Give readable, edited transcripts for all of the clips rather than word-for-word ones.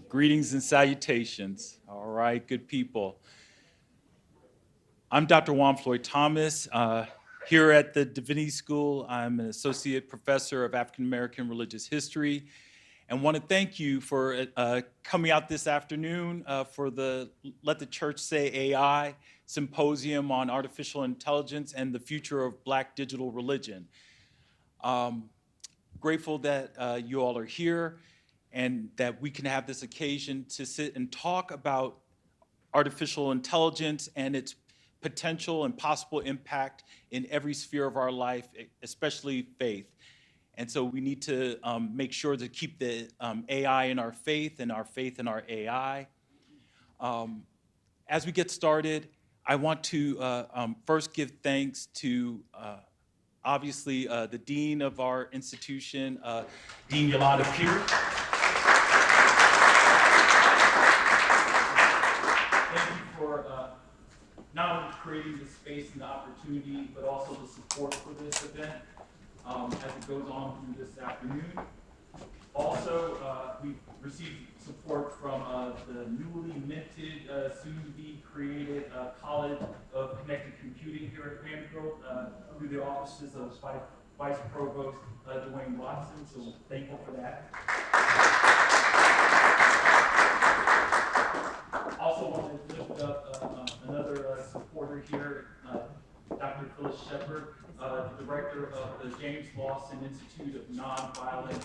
Greetings and salutations. All right, good people. I'm Dr. Juan Floyd Thomas. Here at the Divinity School, I'm an associate professor of African American religious history, and want to thank you for coming out this afternoon for the Let the Church Say AI Symposium on Artificial Intelligence and the Future of Black Digital Religion. Grateful that you all are here and that we can have this occasion to sit and talk about artificial intelligence and its potential and possible impact in every sphere of our life, especially faith. And so we need to make sure to keep the AI in our faith and our faith in our AI. As we get started, I want to first give thanks to obviously the Dean of our institution, Dean Yolanda Pierce. Thank you for not only creating the space and the opportunity, but also the support for this event as it goes on through this afternoon. Also, we've received support from the newly minted, soon-to-be created College of Connected Computing here at Vanderbilt through the offices of Vice Provost Dwayne Watson, so thankful for that. Also want to lift up another supporter here, Dr. Phyllis Shepard, the director of the James Lawson Institute of Nonviolent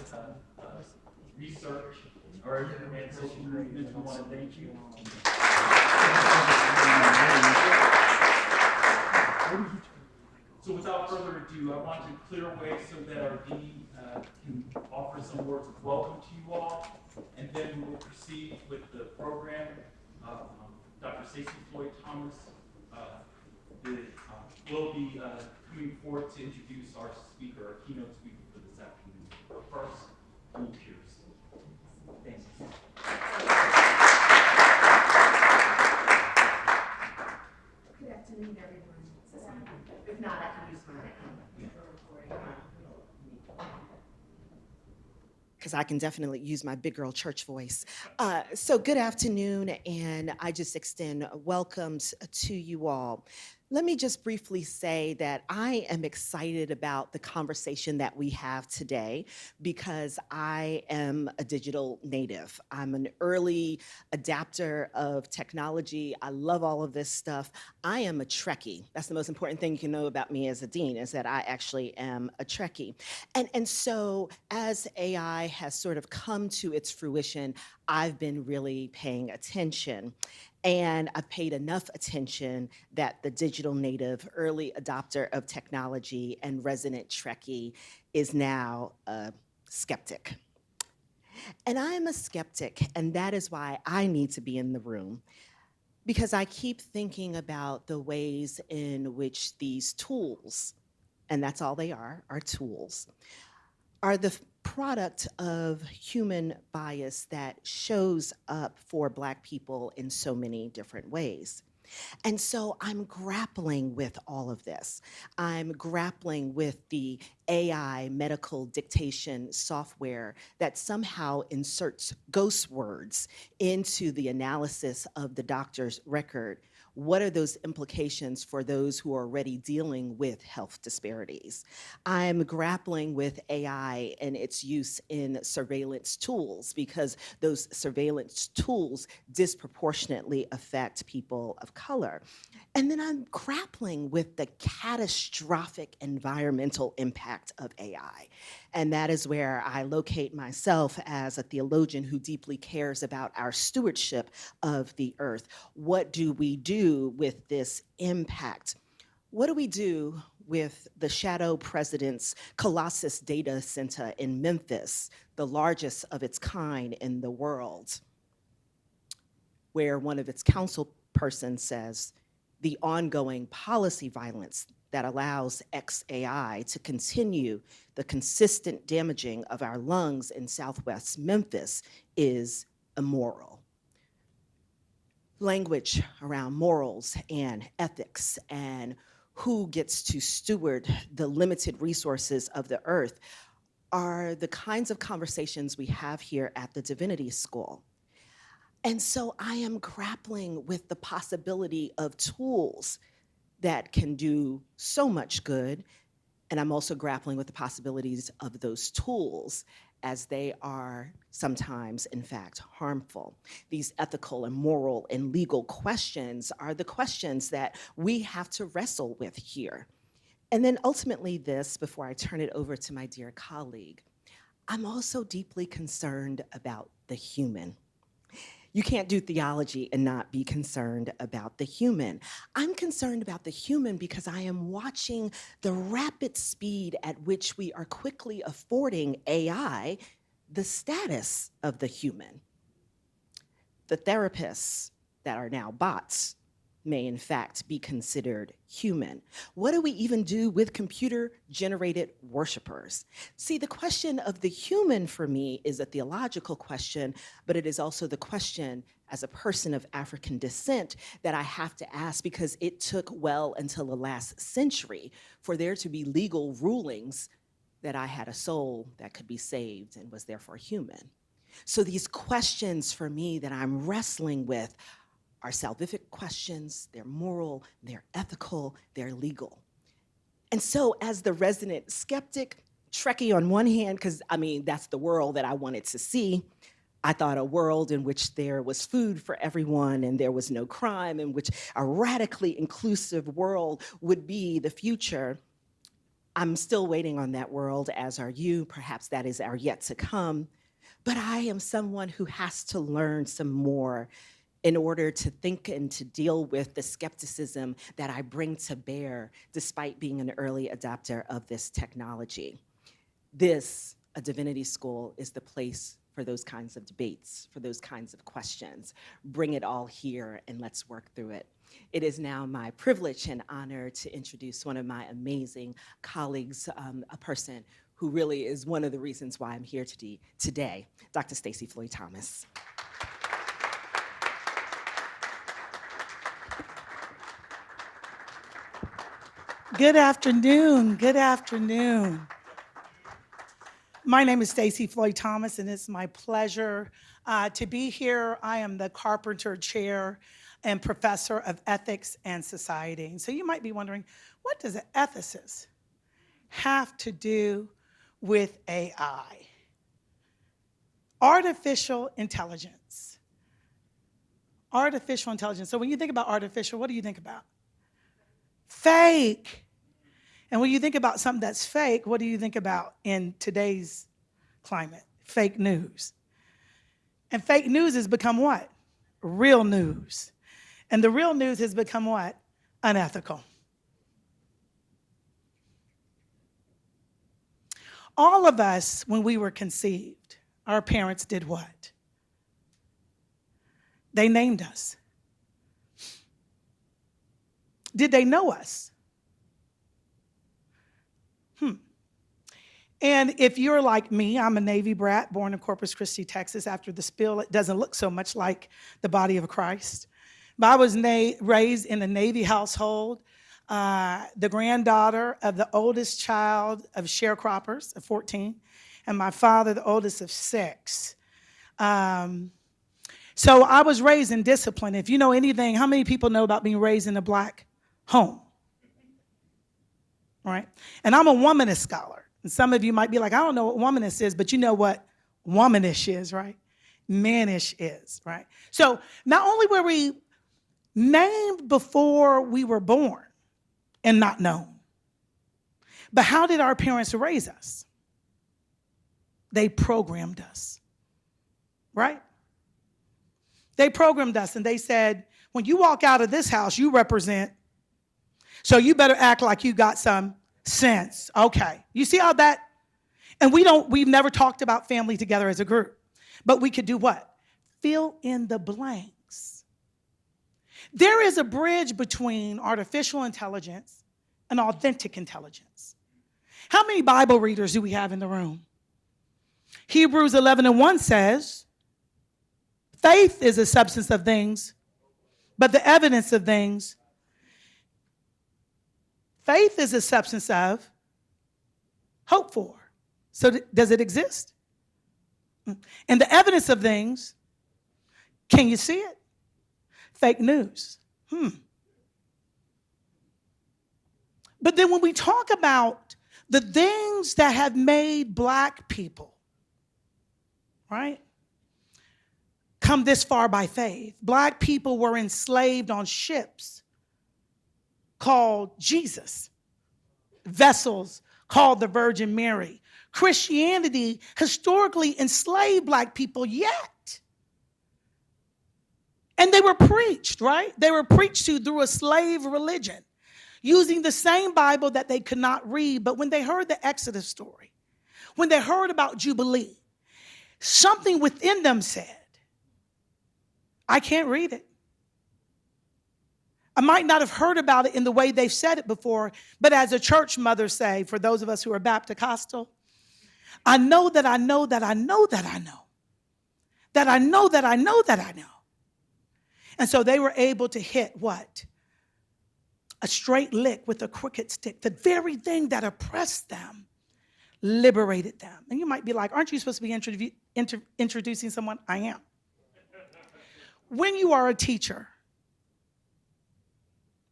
Research and Social Movement. We want to thank you. So without further ado, I want to clear a way so that our dean can offer some words of welcome to you all, and then we will proceed with the program. Dr. Stacey Floyd Thomas will be coming forward to introduce our speaker, our keynote speaker for this afternoon. But first, Dean Pierce. Thanks. Good afternoon, everyone. If not, I can use my because I can definitely use my big girl church voice. So good afternoon, and I just extend welcomes to you all. Let me just briefly say that I am excited about the conversation that we have today because I am a digital native. I'm an early adapter of technology. I love all of this stuff. I am a Trekkie. That's the most important thing you can know about me as a dean, is that I actually am a Trekkie. And so as AI has sort of come to its fruition, I've been really paying attention. And I've paid enough attention that the digital native, early adopter of technology and resident Trekkie is now a skeptic. And I am a skeptic, and that is why I need to be in the room, because I keep thinking about the ways in which these tools, and that's all they are tools, are the product of human bias that shows up for Black people in so many different ways. And so I'm grappling with all of this. I'm grappling with the AI medical dictation software that somehow inserts ghost words into the analysis of the doctor's record. What are those implications for those who are already dealing with health disparities? I'm grappling with AI and its use in surveillance tools, because those surveillance tools disproportionately affect people of color. And then I'm grappling with the catastrophic environmental impact of AI. And that is where I locate myself as a theologian who deeply cares about our stewardship of the earth. What do we do with this impact? What do we do with the shadow president's Colossus data center in Memphis, the largest of its kind in the world, where one of its council persons says the ongoing policy violence that allows XAI to continue the consistent damaging of our lungs in Southwest Memphis is immoral. Language around morals and ethics and who gets to steward the limited resources of the earth are the kinds of conversations we have here at the Divinity School. And so I am grappling with the possibility of tools that can do so much good. And I'm also grappling with the possibilities of those tools as they are sometimes, in fact, harmful. These ethical and moral and legal questions are the questions that we have to wrestle with here. And then ultimately, this, before I turn it over to my dear colleague, I'm also deeply concerned about the human. You can't do theology and not be concerned about the human. I'm concerned about the human because I am watching the rapid speed at which we are quickly affording AI the status of the human. The therapists that are now bots may in fact be considered human. What do we even do with computer-generated worshipers? See, the question of the human for me is a theological question, but it is also the question as a person of African descent that I have to ask because it took well until the last century for there to be legal rulings that I had a soul that could be saved and was therefore human. So these questions for me that I'm wrestling with are salvific questions, they're moral, they're ethical, they're legal. And so as the resident skeptic, Trekkie on one hand, because I mean, that's the world that I wanted to see. I thought a world in which there was food for everyone and there was no crime, in which a radically inclusive world would be the future. I'm still waiting on that world, as are you. Perhaps that is our yet to come. But I am someone who has to learn some more in order to think and to deal with the skepticism that I bring to bear despite being an early adopter of this technology. This, a divinity school, is the place for those kinds of debates, for those kinds of questions. Bring it all here and let's work through it. It is now my privilege and honor to introduce one of my amazing colleagues, a person who really is one of the reasons why I'm here today, Dr. Stacey Floyd Thomas. Good afternoon. Good afternoon. My name is Stacey Floyd Thomas, and it's my pleasure to be here. I am the Carpenter Chair and Professor of Ethics and Society. And so you might be wondering, what does an ethicist have to do with AI? Artificial intelligence. Artificial intelligence. So when you think about artificial, what do you think about? Fake. And when you think about something that's fake, what do you think about in today's climate? Fake news. And fake news has become what? Real news. And the real news has become what? Unethical. All of us, when we were conceived, our parents did what? They named us. Did they know us? And if you're like me, I'm a Navy brat, born in Corpus Christi, Texas. After the spill, it doesn't look so much like the body of Christ. But I was raised in a Navy household, the granddaughter of the oldest child of sharecroppers of 14, and my father, the oldest of 6. So I was raised in discipline. If you know anything, how many people know about being raised in a Black home? Right? And I'm a womanist scholar. And some of you might be like, I don't know what womanist is, but you know what womanish is, right? Mannish is, right? So not only were we named before we were born and not known, but how did our parents raise us? They programmed us, right? They programmed us and they said, when you walk out of this house, you represent, so you better act like you got some sense. Okay. You see how that, and we've never talked about family together as a group, but we could do what? Fill in the blanks. There is a bridge between artificial intelligence and authentic intelligence. How many Bible readers do we have in the room? Hebrews 11:1 says, faith is a substance of things, but the evidence of things. Faith is a substance of hope for. So does it exist? And the evidence of things Can you see it? Fake news. But then when we talk about the things that have made Black people, right, come this far by faith. Black people were enslaved on ships called Jesus, vessels called the Virgin Mary. Christianity historically enslaved Black people yet. And they were preached, right? They were preached to through a slave religion, using the same Bible that they could not read. But when they heard the Exodus story, when they heard about Jubilee, something within them said, I can't read it. I might not have heard about it in the way they've said it before, but as a church mother say, for those of us who are Baptist-costal, I know that I know that I know that I know, that I know that I know that I know. And so they were able to hit what? A straight lick with a crooked stick. The very thing that oppressed them liberated them. And you might be like, aren't you supposed to be introducing someone? I am. When you are a teacher,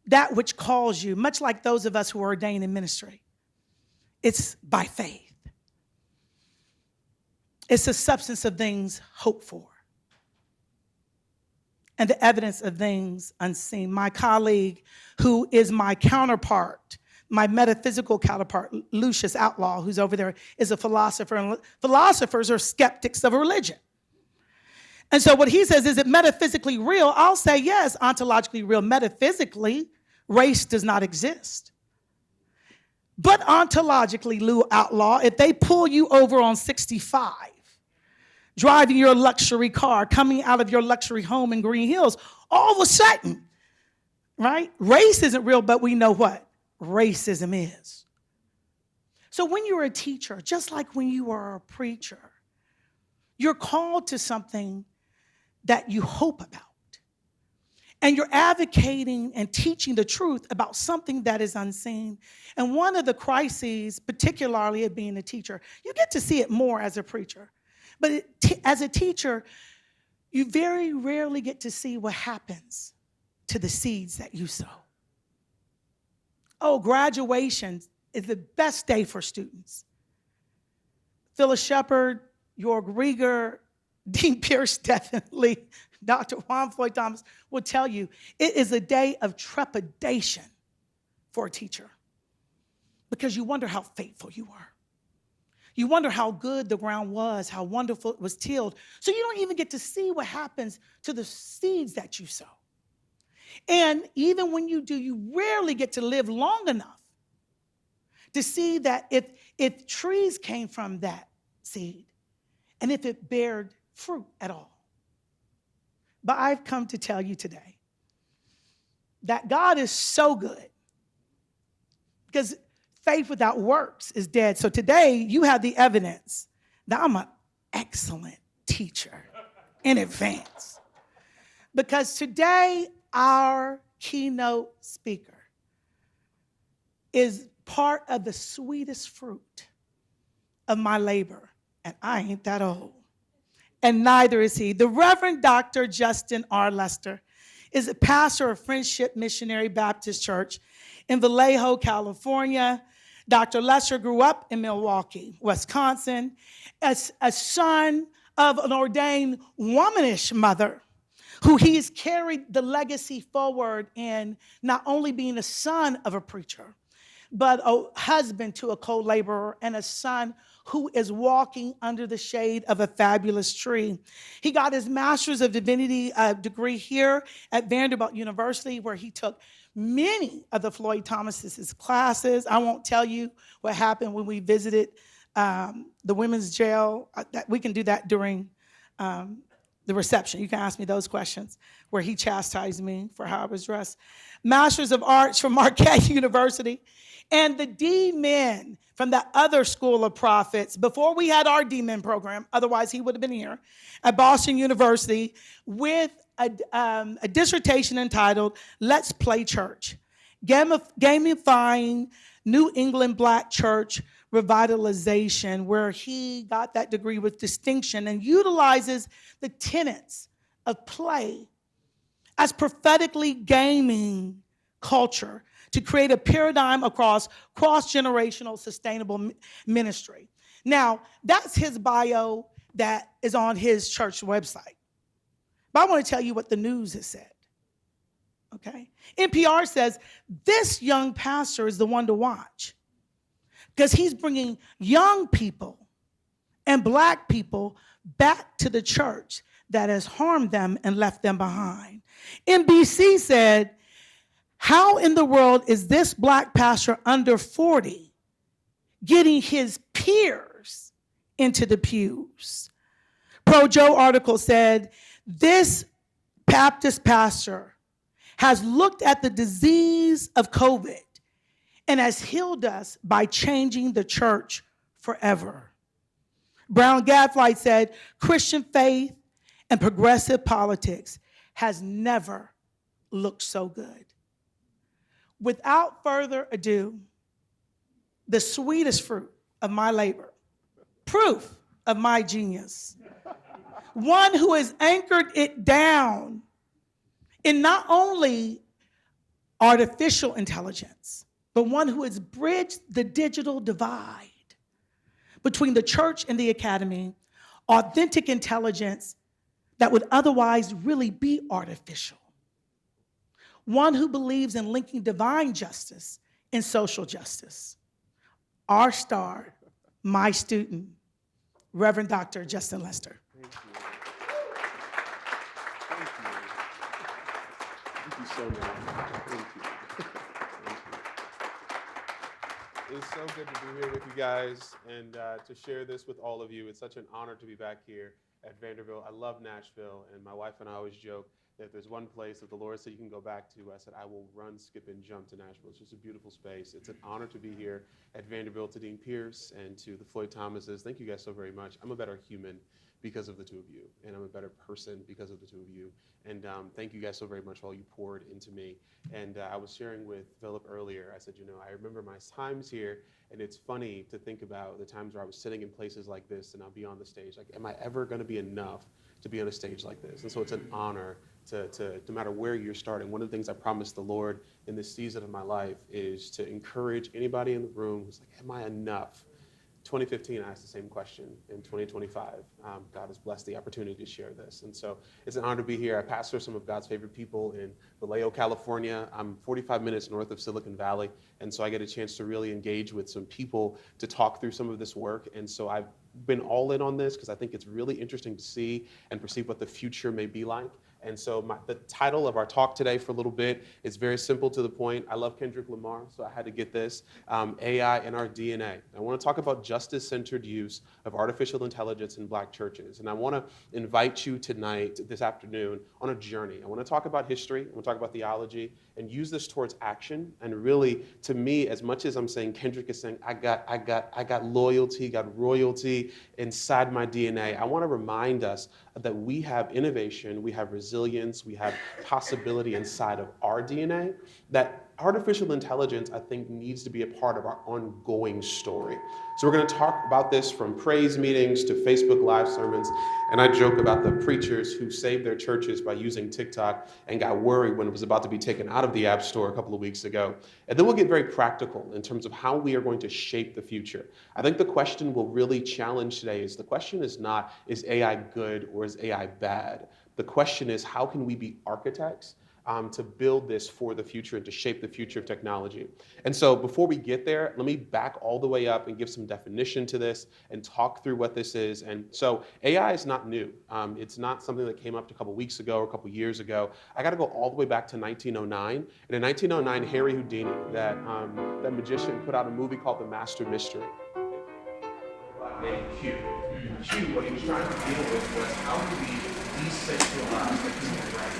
that which calls you, much like those of us who are ordained in ministry, it's by faith. It's the substance of things hoped for and the evidence of things unseen. My colleague, who is my counterpart, my metaphysical counterpart, Lucius Outlaw, who's over there, is a philosopher. And philosophers are skeptics of religion. And so what he says, is it metaphysically real? I'll say yes, ontologically real. Metaphysically, race does not exist. But ontologically, Lou Outlaw, if they pull you over on 65, driving your luxury car, coming out of your luxury home in Green Hills, all of a sudden, right? Race isn't real, but we know what racism is. So when you're a teacher, just like when you are a preacher, you're called to something that you hope about. And you're advocating and teaching the truth about something that is unseen. And one of the crises, particularly of being a teacher, you get to see it more as a preacher. But as a teacher, you very rarely get to see what happens to the seeds that you sow. Oh, graduation is the best day for students. Phyllis Shepard, York Rieger, Dean Pierce, definitely, Dr. Juan Floyd Thomas will tell you, it is a day of trepidation for a teacher because you wonder how faithful you were. You wonder how good the ground was, how wonderful it was tilled. So you don't even get to see what happens to the seeds that you sow. And even when you do, you rarely get to live long enough to see that if trees came from that seed and if it bared fruit at all. But I've come to tell you today that God is so good because faith without works is dead. So today you have the evidence that I'm an excellent teacher in advance. Because today our keynote speaker is part of the sweetest fruit of my labor. And I ain't that old. And neither is he. The Reverend Dr. Justin R. Lester is a pastor of Friendship Missionary Baptist Church in Vallejo, California. Dr. Lester grew up in Milwaukee, Wisconsin, as a son of an ordained womanish mother who he has carried the legacy forward in not only being a son of a preacher, but a husband to a co-laborer and a son who is walking under the shade of a fabulous tree. He got his Master's of Divinity degree here at Vanderbilt University, where he took many of the Floyd Thomas's classes. I won't tell you what happened when we visited the women's jail. We can do that during the reception. You can ask me those questions, where he chastised me for how I was dressed. Masters of Arts from Marquette University. And the D-men from the other school of prophets, before we had our D-men program, otherwise he would have been here, at Boston University with a dissertation entitled, Let's Play Church, Gamifying New England Black Church Revitalization, where he got that degree with distinction and utilizes the tenets of play as prophetically gaming culture to create a paradigm across cross-generational sustainable ministry. Now, that's his bio that is on his church website. But I want to tell you what the news has said, okay? NPR says this young pastor is the one to watch because he's bringing young people and Black people back to the church that has harmed them and left them behind. NBC said, how in the world is this Black pastor under 40 getting his peers into the pews? Pro Joe article said, this Baptist pastor has looked at the disease of COVID and has healed us by changing the church forever. Brown Gadfly said, Christian faith and progressive politics has never looked so good. Without further ado, the sweetest fruit of my labor, proof of my genius, one who has anchored it down in not only artificial intelligence, but one who has bridged the digital divide between the church and the academy, authentic intelligence that would otherwise really be artificial. One who believes in linking divine justice and social justice. Our star, my student, Reverend Dr. Justin Lester. Thank you. Thank you. Thank you so much. Thank you. It's so good to be here with you guys and to share this with all of you. It's such an honor to be back here at Vanderbilt. I love Nashville, and my wife and I always joke that if there's one place that the Lord said you can go back to, I said, I will run, skip, and jump to Nashville. It's just a beautiful space. It's an honor to be here at Vanderbilt, to Dean Pierce and to the Floyd Thomases. Thank you guys so very much. I'm a better human because of the two of you, and I'm a better person because of the two of you. And thank you guys so very much for all you poured into me. And I was sharing with Philip earlier, I said, you know, I remember my times here, and it's funny to think about the times where I was sitting in places like this and I'll be on the stage. Like, am I ever gonna be enough to be on a stage like this? And so it's an honor to no matter where you're starting. One of the things I promised the Lord in this season of my life is to encourage anybody in the room who's like, am I enough? 2015, I asked the same question. In 2025, God has blessed the opportunity to share this. And so it's an honor to be here. I pastor some of God's favorite people in Vallejo, California. I'm 45 minutes north of Silicon Valley. And so I get a chance to really engage with some people to talk through some of this work. And so I've been all in on this because I think it's really interesting to see and perceive what the future may be like. And so the title of our talk today for a little bit is very simple to the point. I love Kendrick Lamar, so I had to get this. AI in our DNA. I want to talk about justice-centered use of artificial intelligence in Black churches. And I want to invite you tonight, this afternoon, on a journey. I want to talk about history, I want to talk about theology, and use this towards action. And really, to me, as much as I'm saying, Kendrick is saying, I got loyalty, got royalty inside my DNA, I want to remind us that we have innovation, we have resilience, we have possibility inside of our DNA, that artificial intelligence, I think, needs to be a part of our ongoing story. So we're going to talk about this from praise meetings to Facebook Live sermons, and I joke about the preachers who saved their churches by using TikTok and got worried when it was about to be taken out of the App Store a couple of weeks ago. And then we'll get very practical in terms of how we are going to shape the future. I think the question we'll really challenge today is, the question is not, is AI good or is AI bad? The question is, how can we be architects to build this for the future and to shape the future of technology? And so before we get there, let me back all the way up and give some definition to this and talk through what this is. And so AI is not new. It's not something that came up a couple weeks ago or a couple years ago. I got to go all the way back to 1909. And in 1909, Harry Houdini, that magician, put out a movie called The Master Mystery. Named Q. Q, what he was trying to deal with was, how do we decentralize the human brain?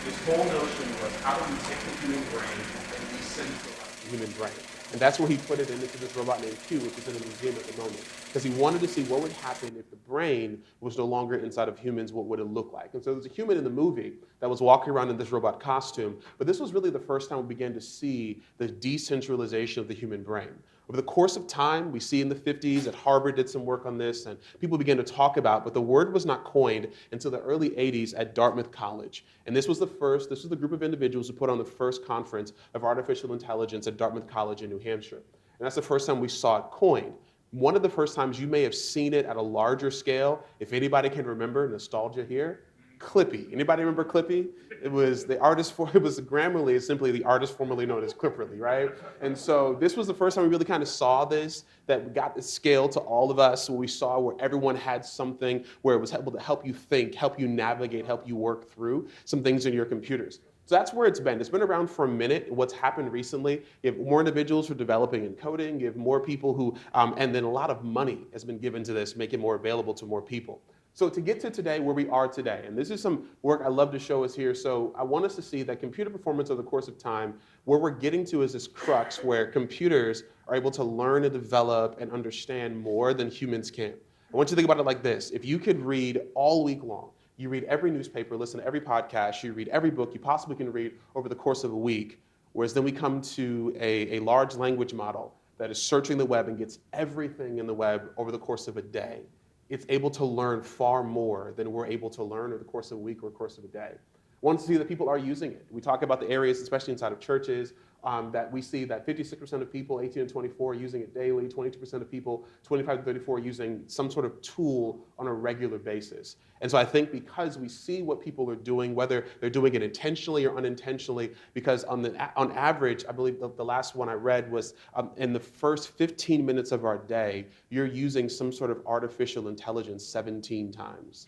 His whole notion was, how do we take the human brain and decentralize the human brain? And that's where he put it into this robot named Q, which is in a museum at the moment. Because he wanted to see what would happen if the brain was no longer inside of humans, what would it look like? And so there's a human in the movie that was walking around in this robot costume, but this was really the first time we began to see the decentralization of the human brain, Over the course of time, we see in the 50s that Harvard did some work on this, and people began to talk about, but the word was not coined until the early 80s at Dartmouth College. And this was the group of individuals who put on the first conference of artificial intelligence at Dartmouth College in New Hampshire. And that's the first time we saw it coined. One of the first times you may have seen it at a larger scale, if anybody can remember, nostalgia here, Clippy. Anybody remember Clippy? It was Grammarly is simply the artist formerly known as Clipperly, right? And so this was the first time we really kind of saw this, that we got the scale to all of us, where we saw where everyone had something where it was able to help you think, help you navigate, help you work through some things in your computers. So that's where it's been. It's been around for a minute. What's happened recently, you have more individuals who are developing and coding, you have more people who, and then a lot of money has been given to this, make it more available to more people. So to get to today, where we are today, and this is some work I love to show us here. So I want us to see that computer performance over the course of time, where we're getting to is this crux where computers are able to learn and develop and understand more than humans can. I want you to think about it like this. If you could read all week long, you read every newspaper, listen to every podcast, you read every book you possibly can read over the course of a week, whereas then we come to a large language model that is searching the web and gets everything in the web over the course of a day. It's able to learn far more than we're able to learn over the course of a week or the course of a day. I want to see that people are using it. We talk about the areas, especially inside of churches, that we see that 56% of people, 18 to 24, are using it daily, 22% of people, 25 to 34, are using some sort of tool on a regular basis. And so I think because we see what people are doing, whether they're doing it intentionally or unintentionally, because on average, I believe the last one I read was in the first 15 minutes of our day, you're using some sort of artificial intelligence 17 times.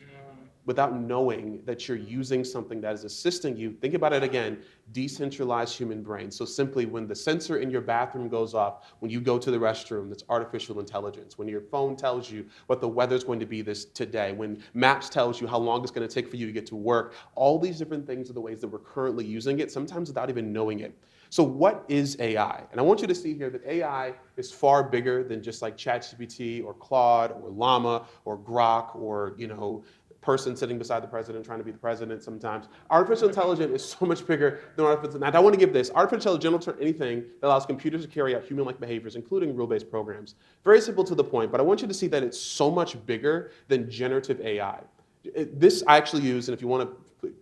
Without knowing that you're using something that is assisting you. Think about it again, decentralized human brain. So simply when the sensor in your bathroom goes off, when you go to the restroom, that's artificial intelligence. When your phone tells you what the weather's going to be today, when Maps tells you how long it's going to take for you to get to work, all these different things are the ways that we're currently using it, sometimes without even knowing it. So what is AI? And I want you to see here that AI is far bigger than just like ChatGPT or Claude or Llama or Grok or, person sitting beside the president trying to be the president sometimes. Artificial intelligence is so much bigger than artificial. Now, I want to give this. Artificial intelligence will turn anything that allows computers to carry out human-like behaviors, including rule-based programs. Very simple to the point, but I want you to see that it's so much bigger than generative AI. This I actually use, and if you want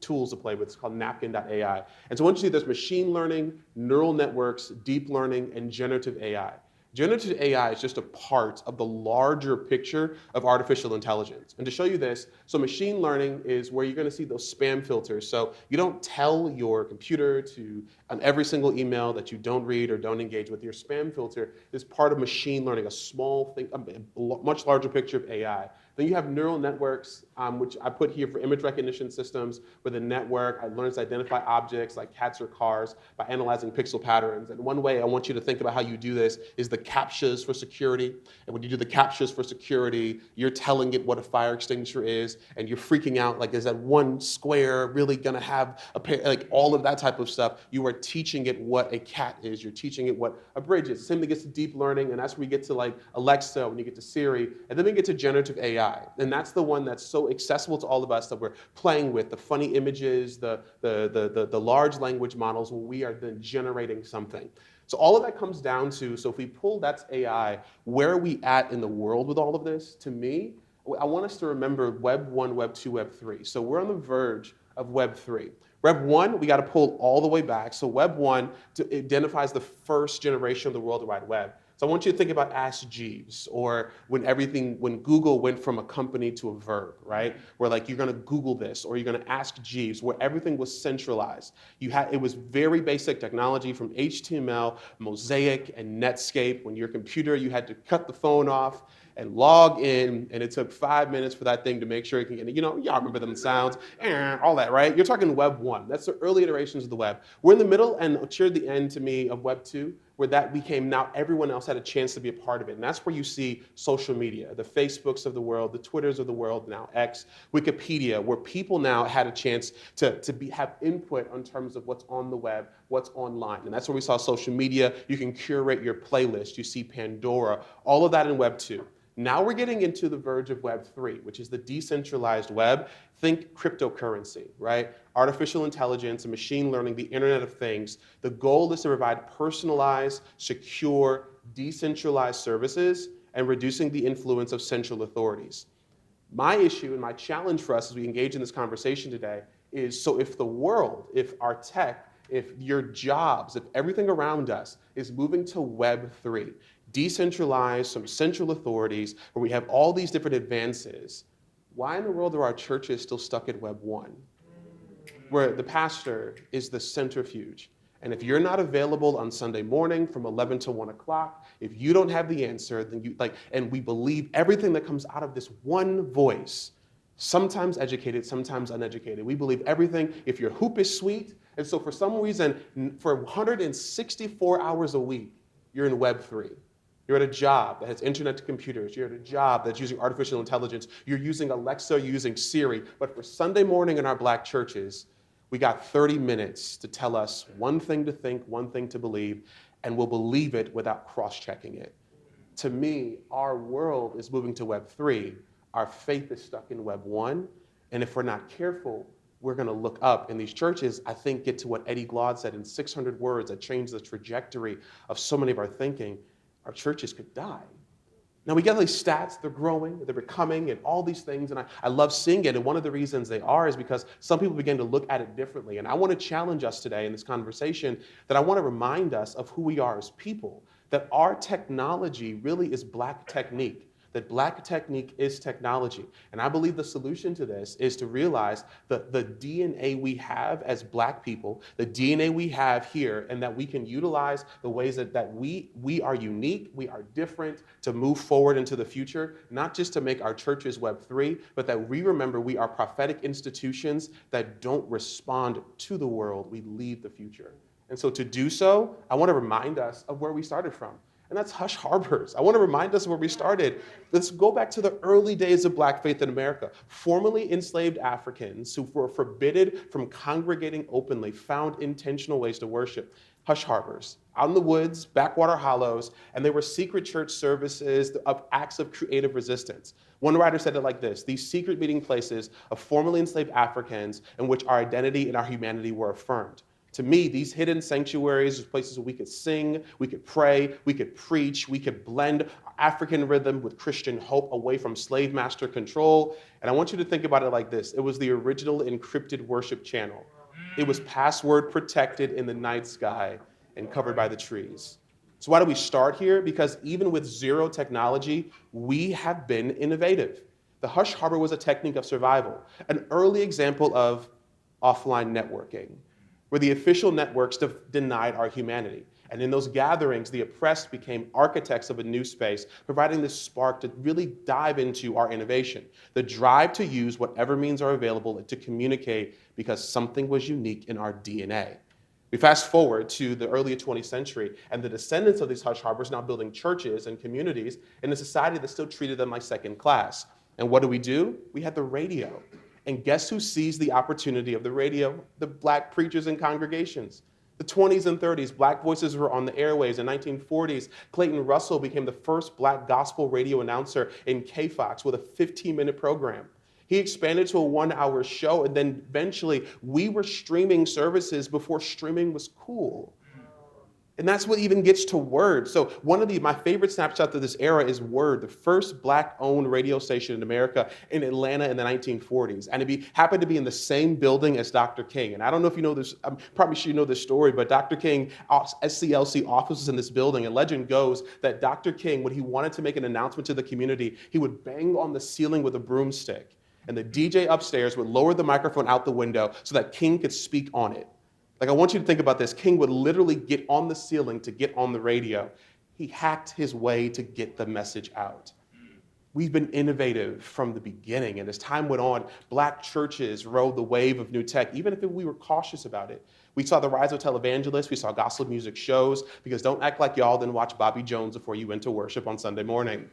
tools to play with, it's called napkin.ai. And so I want you to see there's machine learning, neural networks, deep learning, and generative AI. Generative AI is just a part of the larger picture of artificial intelligence. And to show you this, so machine learning is where you're going to see those spam filters. So you don't tell your computer to, on every single email that you don't read or don't engage with, your spam filter is part of machine learning, a small thing, a much larger picture of AI. Then you have neural networks, which I put here for image recognition systems, where the network learns to identify objects like cats or cars by analyzing pixel patterns. And one way I want you to think about how you do this is the CAPTCHAs for security. And when you do the CAPTCHAs for security, you're telling it what a fire extinguisher is, and you're freaking out, like, is that one square really gonna have a pair, like all of that type of stuff. You are teaching it what a cat is. You're teaching it what a bridge is. Same thing gets to deep learning, and that's where we get to like Alexa, when you get to Siri, and then we get to generative AI. And that's the one that's so accessible to all of us that we're playing with, the funny images, the large language models, where we are then generating something. So all of that comes down to, so if we pull that's AI, where are we at in the world with all of this? To me, I want us to remember Web 1, Web 2, Web 3. So we're on the verge of Web 3. Web 1, we got to pull all the way back. So Web 1 identifies the first generation of the World Wide Web. So I want you to think about Ask Jeeves, or when Google went from a company to a verb, right? Where like you're gonna Google this, or you're gonna ask Jeeves, where everything was centralized. It was very basic technology from HTML, Mosaic, and Netscape. When your computer, you had to cut the phone off and log in, and it took 5 minutes for that thing to make sure it can get, y'all remember them sounds, all that, right? You're talking Web 1. That's the early iterations of the web. We're in the middle and toward the end, to me, of Web 2, where that became, now everyone else had a chance to be a part of it. And that's where you see social media, the Facebooks of the world, the Twitters of the world, now X, Wikipedia, where people now had a chance to have input in terms of what's on the web, what's online. And that's where we saw social media. You can curate your playlist. You see Pandora, all of that in Web 2. Now we're getting into the verge of Web 3, which is the decentralized web. Think cryptocurrency, right? Artificial intelligence and machine learning, the Internet of Things. The goal is to provide personalized, secure, decentralized services and reducing the influence of central authorities. My issue and my challenge for us as we engage in this conversation today is, so if the world, if our tech, if your jobs, if everything around us is moving to Web 3, decentralized, some central authorities, where we have all these different advances, why in the world are our churches still stuck at Web 1? Where the pastor is the centrifuge. And if you're not available on Sunday morning from 11 to 1 o'clock, if you don't have the answer, then you and we believe everything that comes out of this one voice, sometimes educated, sometimes uneducated. We believe everything, if your hoop is sweet, and so for some reason, for 164 hours a week, you're in Web 3. You're at a job that has internet to computers. You're at a job that's using artificial intelligence. You're using Alexa, you're using Siri. But for Sunday morning in our black churches, we got 30 minutes to tell us one thing to think, one thing to believe, and we'll believe it without cross-checking it. To me, our world is moving to Web 3. Our faith is stuck in Web 1. And if we're not careful, we're going to look up in these churches, I think, get to what Eddie Glaude said in 600 words that changed the trajectory of so many of our thinking. Our churches could die. Now, we get these stats, they're growing, they're becoming, and all these things, and I love seeing it, and one of the reasons they are is because some people begin to look at it differently, and I want to challenge us today in this conversation that I want to remind us of who we are as people, that our technology really is black technique, that black technique is technology. And I believe the solution to this is to realize that the DNA we have as black people, the DNA we have here, and that we can utilize the ways that we are unique, we are different to move forward into the future, not just to make our churches Web 3, but that we remember we are prophetic institutions that don't respond to the world, we lead the future. And so to do so, I want to remind us of where we started from. And that's hush harbors. I want to remind us of where we started. Let's go back to the early days of black faith in America. Formerly enslaved Africans who were forbidden from congregating openly found intentional ways to worship. Hush harbors, out in the woods, backwater hollows, and they were secret church services of acts of creative resistance. One writer said it like this: these secret meeting places of formerly enslaved Africans in which our identity and our humanity were affirmed. To me, these hidden sanctuaries are places where we could sing, we could pray, we could preach, we could blend African rhythm with Christian hope away from slave master control. And I want you to think about it like this. It was the original encrypted worship channel. It was password protected in the night sky and covered by the trees. So why do we start here? Because even with zero technology, we have been innovative. The hush harbor was a technique of survival, an early example of offline networking, where the official networks denied our humanity. And in those gatherings, the oppressed became architects of a new space, providing this spark to really dive into our innovation, the drive to use whatever means are available to communicate because something was unique in our DNA. We fast forward to the early 20th century, and the descendants of these hush harbors now building churches and communities in a society that still treated them like second class. And what do? We had the radio. And guess who seized the opportunity of the radio? The black preachers and congregations. The 20s and 30s, black voices were on the airwaves. In the 1940s, Clayton Russell became the first black gospel radio announcer in KFOX with a 15-minute program. He expanded to a 1-hour show, and then eventually we were streaming services before streaming was cool. And that's what even gets to Word. So one of my favorite snapshots of this era is Word, the first black-owned radio station in America in Atlanta in the 1940s. And it happened to be in the same building as Dr. King. And I don't know if you know this, I'm probably sure you know this story, but Dr. King, SCLC offices in this building, and legend goes that Dr. King, when he wanted to make an announcement to the community, he would bang on the ceiling with a broomstick. And the DJ upstairs would lower the microphone out the window so that King could speak on it. Like, I want you to think about this. King would literally get on the ceiling to get on the radio. He hacked his way to get the message out. We've been innovative from the beginning, and as time went on, black churches rode the wave of new tech, even if we were cautious about it. We saw the rise of televangelists, we saw gospel music shows, because don't act like y'all didn't watch Bobby Jones before you went to worship on Sunday morning.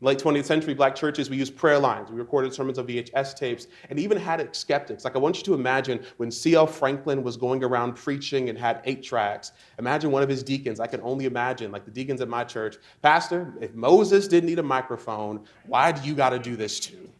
Late 20th century, black churches, we used prayer lines. We recorded sermons on VHS tapes and even had skeptics. Like, I want you to imagine when C.L. Franklin was going around preaching and had 8 tracks. Imagine one of his deacons. I can only imagine, like the deacons at my church, Pastor, if Moses didn't need a microphone, why do you got to do this too?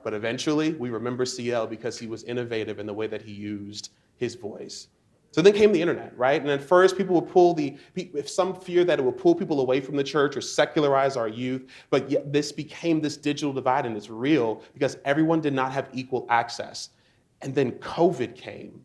But eventually, we remember C.L. because he was innovative in the way that he used his voice. So then came the internet, right? And at first, people would if some fear that it would pull people away from the church or secularize our youth, but yet this became this digital divide, and it's real because everyone did not have equal access. And then COVID came.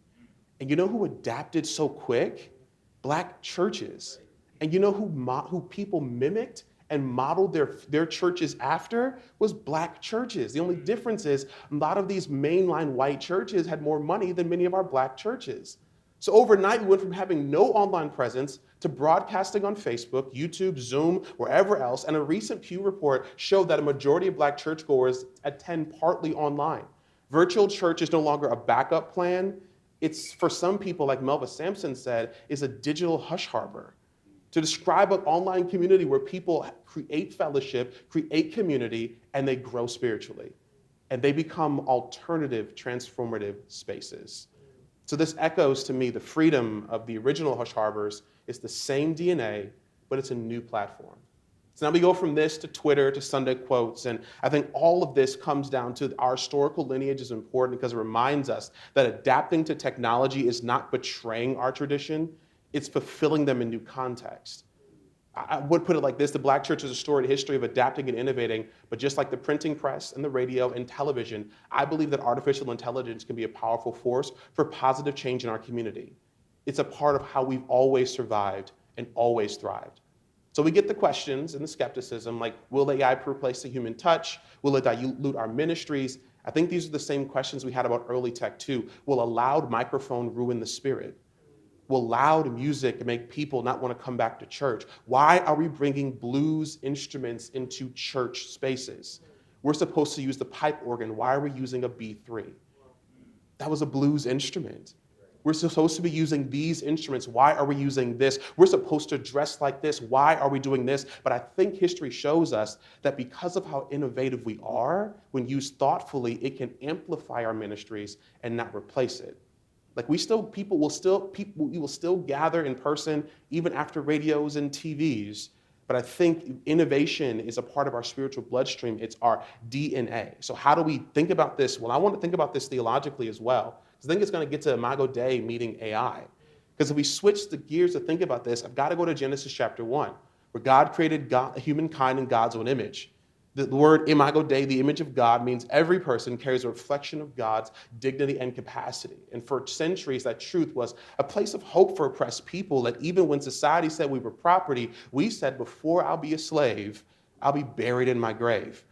And you know who adapted so quick? Black churches. And you know who people mimicked and modeled their churches after? Was black churches. The only difference is a lot of these mainline white churches had more money than many of our black churches. So overnight, we went from having no online presence to broadcasting on Facebook, YouTube, Zoom, wherever else. And a recent Pew report showed that a majority of black churchgoers attend partly online. Virtual church is no longer a backup plan. It's, for some people, like Melva Sampson said, is a digital hush harbor to describe an online community where people create fellowship, create community, and they grow spiritually. And they become alternative, transformative spaces. So this echoes to me the freedom of the original hush harbors. It's the same DNA, but it's a new platform. So now we go from this to Twitter to Sunday quotes, and I think all of this comes down to our historical lineage is important because it reminds us that adapting to technology is not betraying our tradition, it's fulfilling them in new context. I would put it like this: the black church is a storied history of adapting and innovating, but just like the printing press and the radio and television, I believe that artificial intelligence can be a powerful force for positive change in our community. It's a part of how we've always survived and always thrived. So we get the questions and the skepticism, like, will AI replace the human touch? Will it dilute our ministries? I think these are the same questions we had about early tech too. Will a loud microphone ruin the spirit? Will loud music make people not want to come back to church? Why are we bringing blues instruments into church spaces? We're supposed to use the pipe organ. Why are we using a B3? That was a blues instrument. We're supposed to be using these instruments. Why are we using this? We're supposed to dress like this. Why are we doing this? But I think history shows us that because of how innovative we are, when used thoughtfully, it can amplify our ministries and not replace it. Like we will still gather in person even after radios and TVs. But I think innovation is a part of our spiritual bloodstream. It's our DNA. So how do we think about this? Well, I want to think about this theologically as well. I think it's going to get to Imago Dei meeting AI. Because if we switch the gears to think about this, I've got to go to Genesis chapter 1, where God created humankind in God's own image. The word Imago Dei, the image of God, means every person carries a reflection of God's dignity and capacity. And for centuries, that truth was a place of hope for oppressed people, that even when society said we were property, we said, before I'll be a slave, I'll be buried in my grave.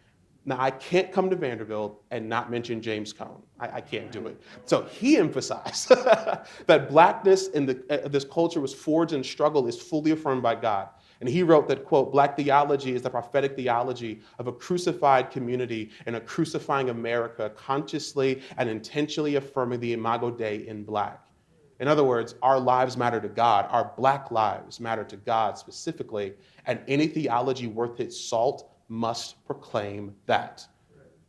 Now, I can't come to Vanderbilt and not mention James Cone. I can't do it. So he emphasized that blackness in this culture was forged and struggle is fully affirmed by God. And he wrote that, quote, black theology is the prophetic theology of a crucified community in a crucifying America, consciously and intentionally affirming the Imago Dei in black. In other words, our lives matter to God. Our black lives matter to God specifically. And any theology worth its salt must proclaim that.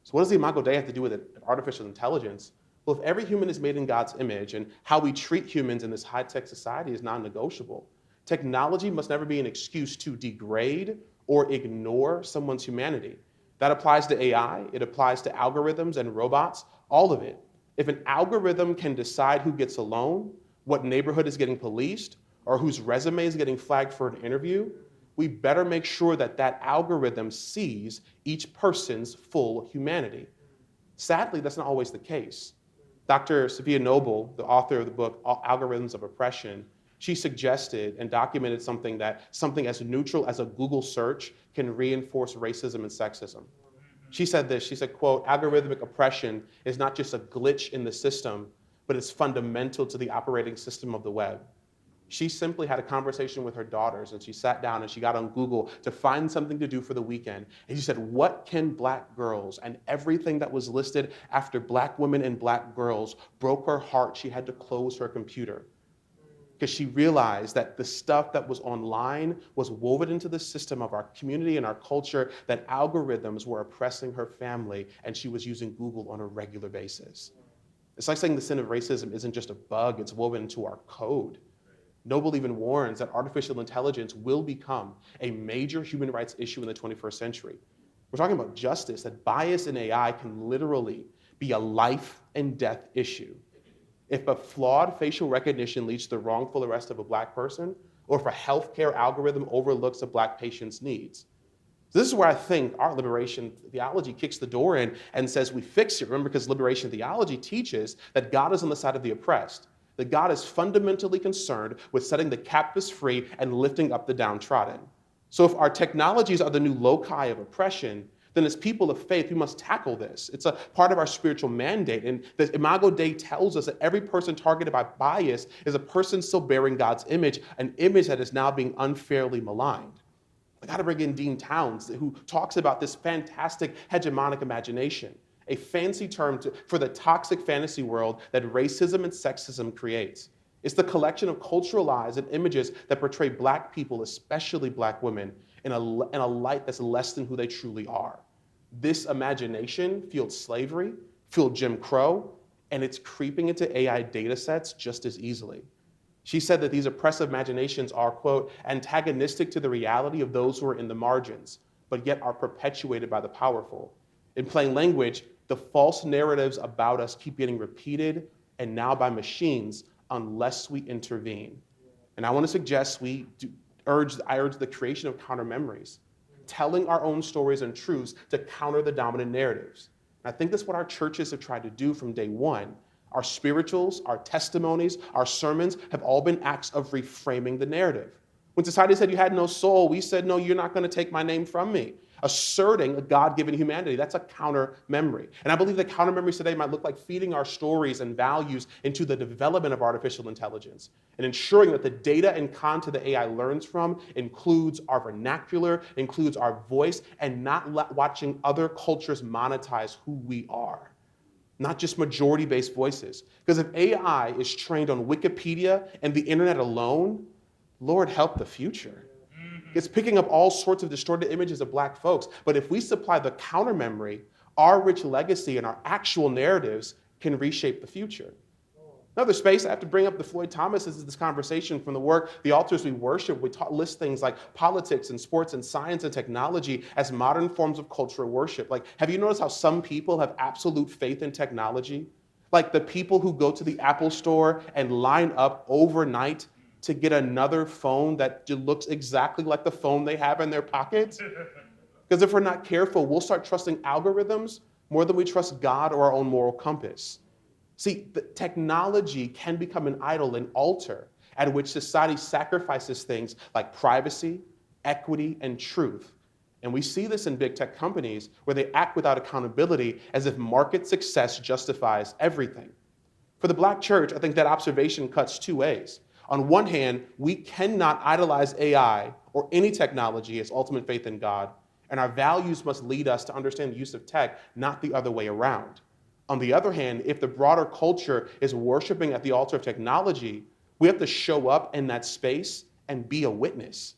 So what does the Imago Dei have to do with artificial intelligence? Well, if every human is made in God's image and how we treat humans in this high-tech society is non-negotiable, technology must never be an excuse to degrade or ignore someone's humanity. That applies to AI, it applies to algorithms and robots, all of it. If an algorithm can decide who gets a loan, what neighborhood is getting policed, or whose resume is getting flagged for an interview, we better make sure that that algorithm sees each person's full humanity. Sadly, that's not always the case. Dr. Sophia Noble, the author of the book, Algorithms of Oppression, she suggested and documented something as neutral as a Google search can reinforce racism and sexism. She said this, she said, quote, algorithmic oppression is not just a glitch in the system, but it's fundamental to the operating system of the web. She simply had a conversation with her daughters, and she sat down and she got on Google to find something to do for the weekend. And she said, what can black girls? And everything that was listed after black women and black girls broke her heart. She had to close her computer. because she realized that the stuff that was online was woven into the system of our community and our culture, that algorithms were oppressing her family, and she was using Google on a regular basis. It's like saying the sin of racism isn't just a bug, it's woven into our code. Noble even warns that artificial intelligence will become a major human rights issue in the 21st century. We're talking about justice, that bias in AI can literally be a life and death issue. If a flawed facial recognition leads to the wrongful arrest of a Black person, or if a healthcare algorithm overlooks a Black patient's needs. So this is where I think our liberation theology kicks the door in and says we fix it. Remember, because liberation theology teaches that God is on the side of the oppressed, that God is fundamentally concerned with setting the captives free and lifting up the downtrodden. So if our technologies are the new loci of oppression, then as people of faith, we must tackle this. It's a part of our spiritual mandate. And the Imago Dei tells us that every person targeted by bias is a person still bearing God's image, an image that is now being unfairly maligned. I got to bring in Dean Towns, who talks about this fantastic hegemonic imagination, a fancy term for the toxic fantasy world that racism and sexism creates. It's the collection of cultural lies and images that portray Black people, especially Black women, in a light that's less than who they truly are. This imagination fueled slavery, fueled Jim Crow, and it's creeping into AI data sets just as easily. She said that these oppressive imaginations are, quote, antagonistic to the reality of those who are in the margins, but yet are perpetuated by the powerful. In plain language, the false narratives about us keep getting repeated, and now by machines, unless we intervene. And I want to suggest I urge the creation of counter memories, telling our own stories and truths to counter the dominant narratives. And I think that's what our churches have tried to do from day one. Our spirituals, our testimonies, our sermons have all been acts of reframing the narrative. When society said you had no soul, we said, no, you're not going to take my name from me. Asserting a God-given humanity, that's a counter memory. And I believe that counter memories today might look like feeding our stories and values into the development of artificial intelligence and ensuring that the data and content the AI learns from includes our vernacular, includes our voice, and not watching other cultures monetize who we are. Not just majority-based voices. Because if AI is trained on Wikipedia and the internet alone, Lord help the future. It's picking up all sorts of distorted images of Black folks. But if we supply the counter memory, our rich legacy and our actual narratives can reshape the future. Another space, I have to bring up the Floyd Thomas is this conversation from the work, the altars we worship. We list things like politics and sports and science and technology as modern forms of cultural worship. Like, have you noticed how some people have absolute faith in technology? Like the people who go to the Apple store and line up overnight to get another phone that looks exactly like the phone they have in their pockets? Because if we're not careful, we'll start trusting algorithms more than we trust God or our own moral compass. See, the technology can become an idol, an altar, at which society sacrifices things like privacy, equity, and truth. And we see this in big tech companies where they act without accountability as if market success justifies everything. For the Black church, I think that observation cuts two ways. On one hand, we cannot idolize AI or any technology as ultimate faith in God, and our values must lead us to understand the use of tech, not the other way around. On the other hand, if the broader culture is worshiping at the altar of technology, we have to show up in that space and be a witness.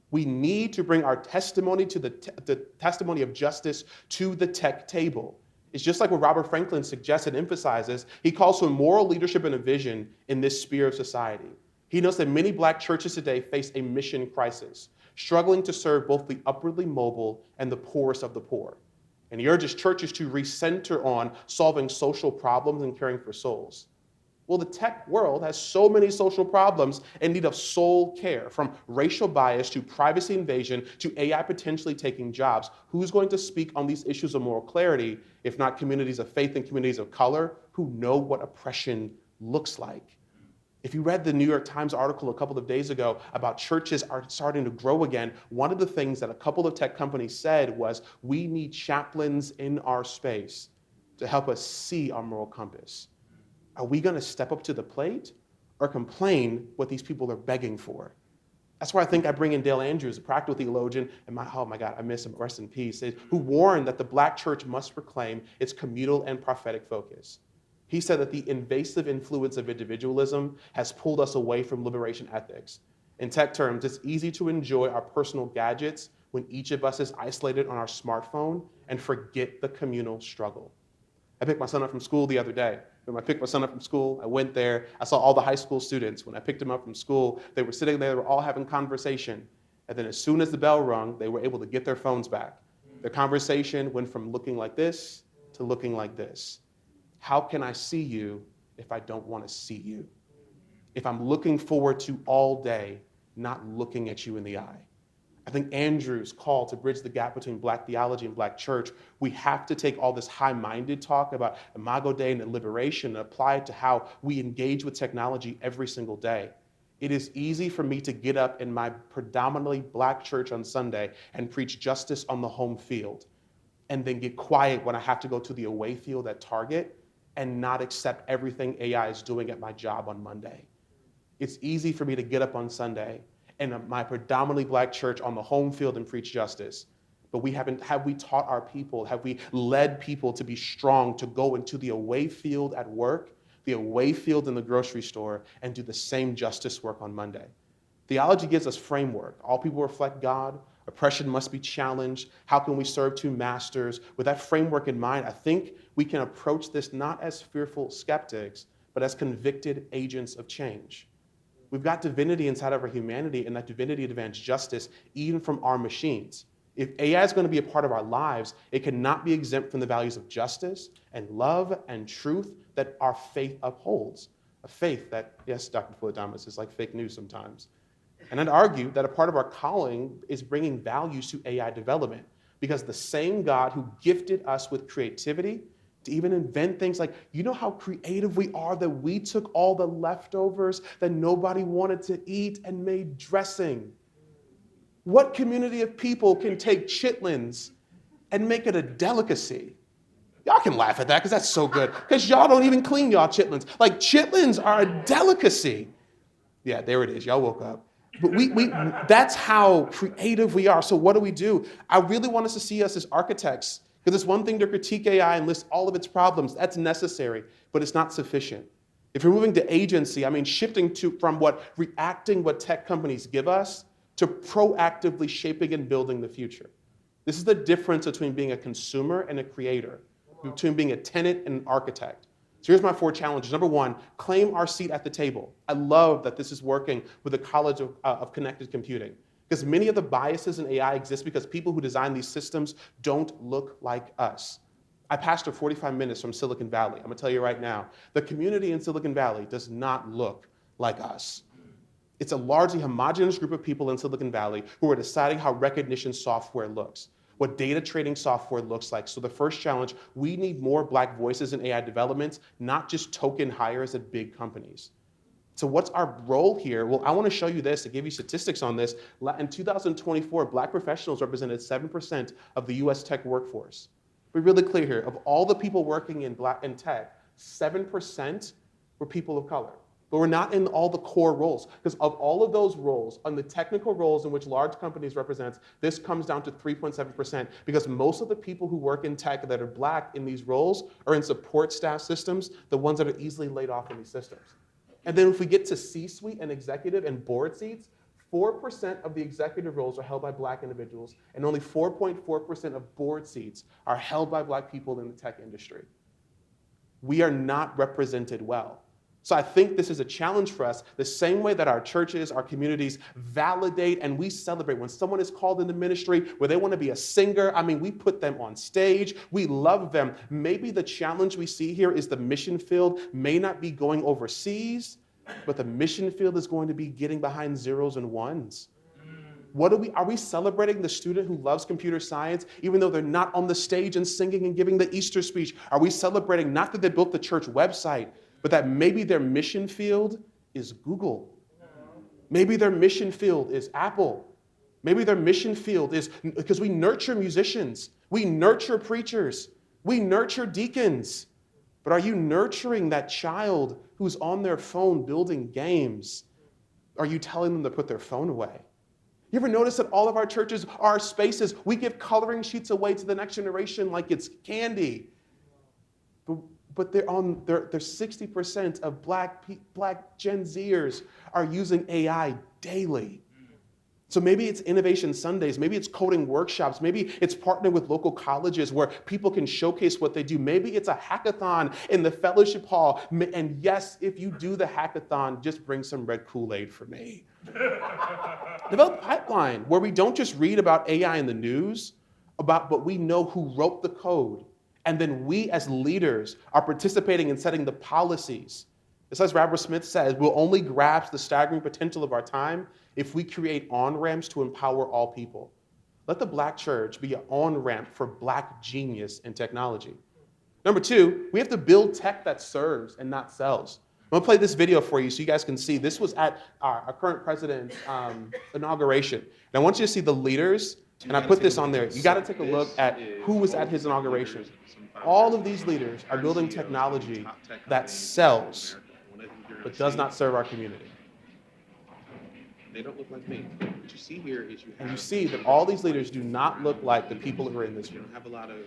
We need to bring our testimony to the testimony of justice to the tech table. It's just like what Robert Franklin suggests and emphasizes. He calls for moral leadership and a vision in this sphere of society. He knows that many Black churches today face a mission crisis, struggling to serve both the upwardly mobile and the poorest of the poor. And he urges churches to recenter on solving social problems and caring for souls. Well, the tech world has so many social problems in need of soul care, from racial bias to privacy invasion to AI potentially taking jobs. Who's going to speak on these issues of moral clarity, if not communities of faith and communities of color who know what oppression looks like? If you read the New York Times article a couple of days ago about churches are starting to grow again, one of the things that a couple of tech companies said was, we need chaplains in our space to help us see our moral compass. Are we going to step up to the plate or complain what these people are begging for? That's why I think I bring in Dale Andrews, a practical theologian, and oh my God, I miss him, rest in peace, who warned that the Black church must proclaim its communal and prophetic focus. He said that the invasive influence of individualism has pulled us away from liberation ethics. In tech terms, it's easy to enjoy our personal gadgets when each of us is isolated on our smartphone and forget the communal struggle. I picked my son up from school the other day. When I picked my son up from school, I went there, I saw all the high school students. When I picked them up from school, they were sitting there, they were all having conversation. And then as soon as the bell rung, they were able to get their phones back. Their conversation went from looking like this to looking like this. How can I see you if I don't want to see you? If I'm looking forward to all day, not looking at you in the eye. I think Andrew's call to bridge the gap between Black theology and Black church, we have to take all this high-minded talk about Imago Dei and liberation and apply it to how we engage with technology every single day. It is easy for me to get up in my predominantly Black church on Sunday and preach justice on the home field, and then get quiet when I have to go to the away field at Target and not accept everything AI is doing at my job on Monday. It's easy for me to get up on Sunday and my predominantly Black church on the home field and preach justice. But have we taught our people, have we led people to be strong, to go into the away field at work, the away field in the grocery store, and do the same justice work on Monday? Theology gives us framework. All people reflect God. Oppression must be challenged. How can we serve two masters? With that framework in mind, I think we can approach this not as fearful skeptics, but as convicted agents of change. We've got divinity inside of our humanity, and that divinity demands justice even from our machines. If AI is going to be a part of our lives, it cannot be exempt from the values of justice and love and truth that our faith upholds. A faith that, yes, Dr. Philadamas, is like fake news sometimes. And I'd argue that a part of our calling is bringing values to AI development, because the same God who gifted us with creativity to even invent things like, you know how creative we are that we took all the leftovers that nobody wanted to eat and made dressing? What community of people can take chitlins and make it a delicacy? Y'all can laugh at that because that's so good, because y'all don't even clean y'all chitlins. Like, chitlins are a delicacy. Yeah, there it is. Y'all woke up. But that's how creative we are. So what do? I really want us to see us as architects, because it's one thing to critique AI and list all of its problems. That's necessary, but it's not sufficient. If you're moving to agency, I mean shifting from reacting what tech companies give us to proactively shaping and building the future. This is the difference between being a consumer and a creator, between being a tenant and an architect. So here's my 4 challenges. Number 1, claim our seat at the table. I love that this is working with the College of Connected Computing, because many of the biases in AI exist because people who design these systems don't look like us. I pastor 45 minutes from Silicon Valley. I'm gonna tell you right now, the community in Silicon Valley does not look like us. It's a largely homogeneous group of people in Silicon Valley who are deciding how recognition software looks, what data trading software looks like. So the first challenge, we need more Black voices in AI development, not just token hires at big companies. So what's our role here? Well, I want to show you this, to give you statistics on this. In 2024, Black professionals represented 7% of the US tech workforce. Be really clear here, of all the people working in tech, 7% were people of color. But we're not in all the core roles, because of all of those roles, on the technical roles in which large companies represent, this comes down to 3.7%, because most of the people who work in tech that are Black in these roles are in support staff systems, the ones that are easily laid off in these systems. And then if we get to C-suite and executive and board seats, 4% of the executive roles are held by Black individuals, and only 4.4% of board seats are held by Black people in the tech industry. We are not represented well. So I think this is a challenge for us, the same way that our churches, our communities validate and we celebrate when someone is called into ministry where they want to be a singer. I mean, we put them on stage. We love them. Maybe the challenge we see here is the mission field may not be going overseas, but the mission field is going to be getting behind zeros and ones. Are we celebrating the student who loves computer science, even though they're not on the stage and singing and giving the Easter speech? Are we celebrating not that they built the church website, but that maybe their mission field is Google? Maybe their mission field is Apple. Maybe their mission field is, because we nurture musicians, we nurture preachers, we nurture deacons. But are you nurturing that child who's on their phone building games? Are you telling them to put their phone away? You ever notice that all of our churches, our spaces, we give coloring sheets away to the next generation like it's candy? But but they're 60% of black Gen Zers are using AI daily. So maybe it's Innovation Sundays, maybe it's coding workshops, maybe it's partnering with local colleges where people can showcase what they do. Maybe it's a hackathon in the fellowship hall. And yes, if you do the hackathon, just bring some red Kool-Aid for me. Develop a pipeline where we don't just read about AI in the news, but we know who wrote the code. And then we as leaders are participating in setting the policies. It's as Robert Smith says, we'll only grasp the staggering potential of our time if we create on-ramps to empower all people. Let the Black church be an on-ramp for Black genius in technology. Number two, we have to build tech that serves and not sells. I'm gonna play this video for you so you guys can see. This was at our current president's inauguration. And I want you to see the leaders, and I put this on there. You gotta take a look at who was at his inauguration. All of these leaders are building technology that sells, but does not serve our community. They don't look like me. What you see here is And you see that all these leaders do not look like the people who are in this you room. don't have a lot of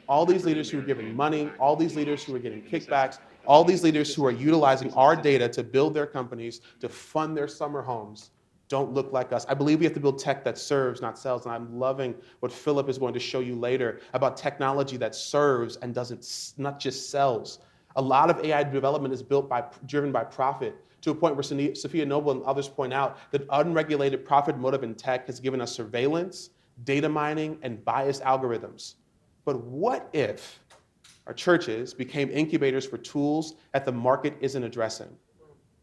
All these leaders who are giving money, all these leaders who are getting kickbacks, all these leaders who are utilizing our data to build their companies, to fund their summer homes, don't look like us. I believe we have to build tech that serves, not sells. And I'm loving what Philip is going to show you later about technology that serves and not just sells. A lot of AI development is driven by profit, to a point where Sophia Noble and others point out that unregulated profit motive in tech has given us surveillance, data mining, and biased algorithms. But what if our churches became incubators for tools that the market isn't addressing?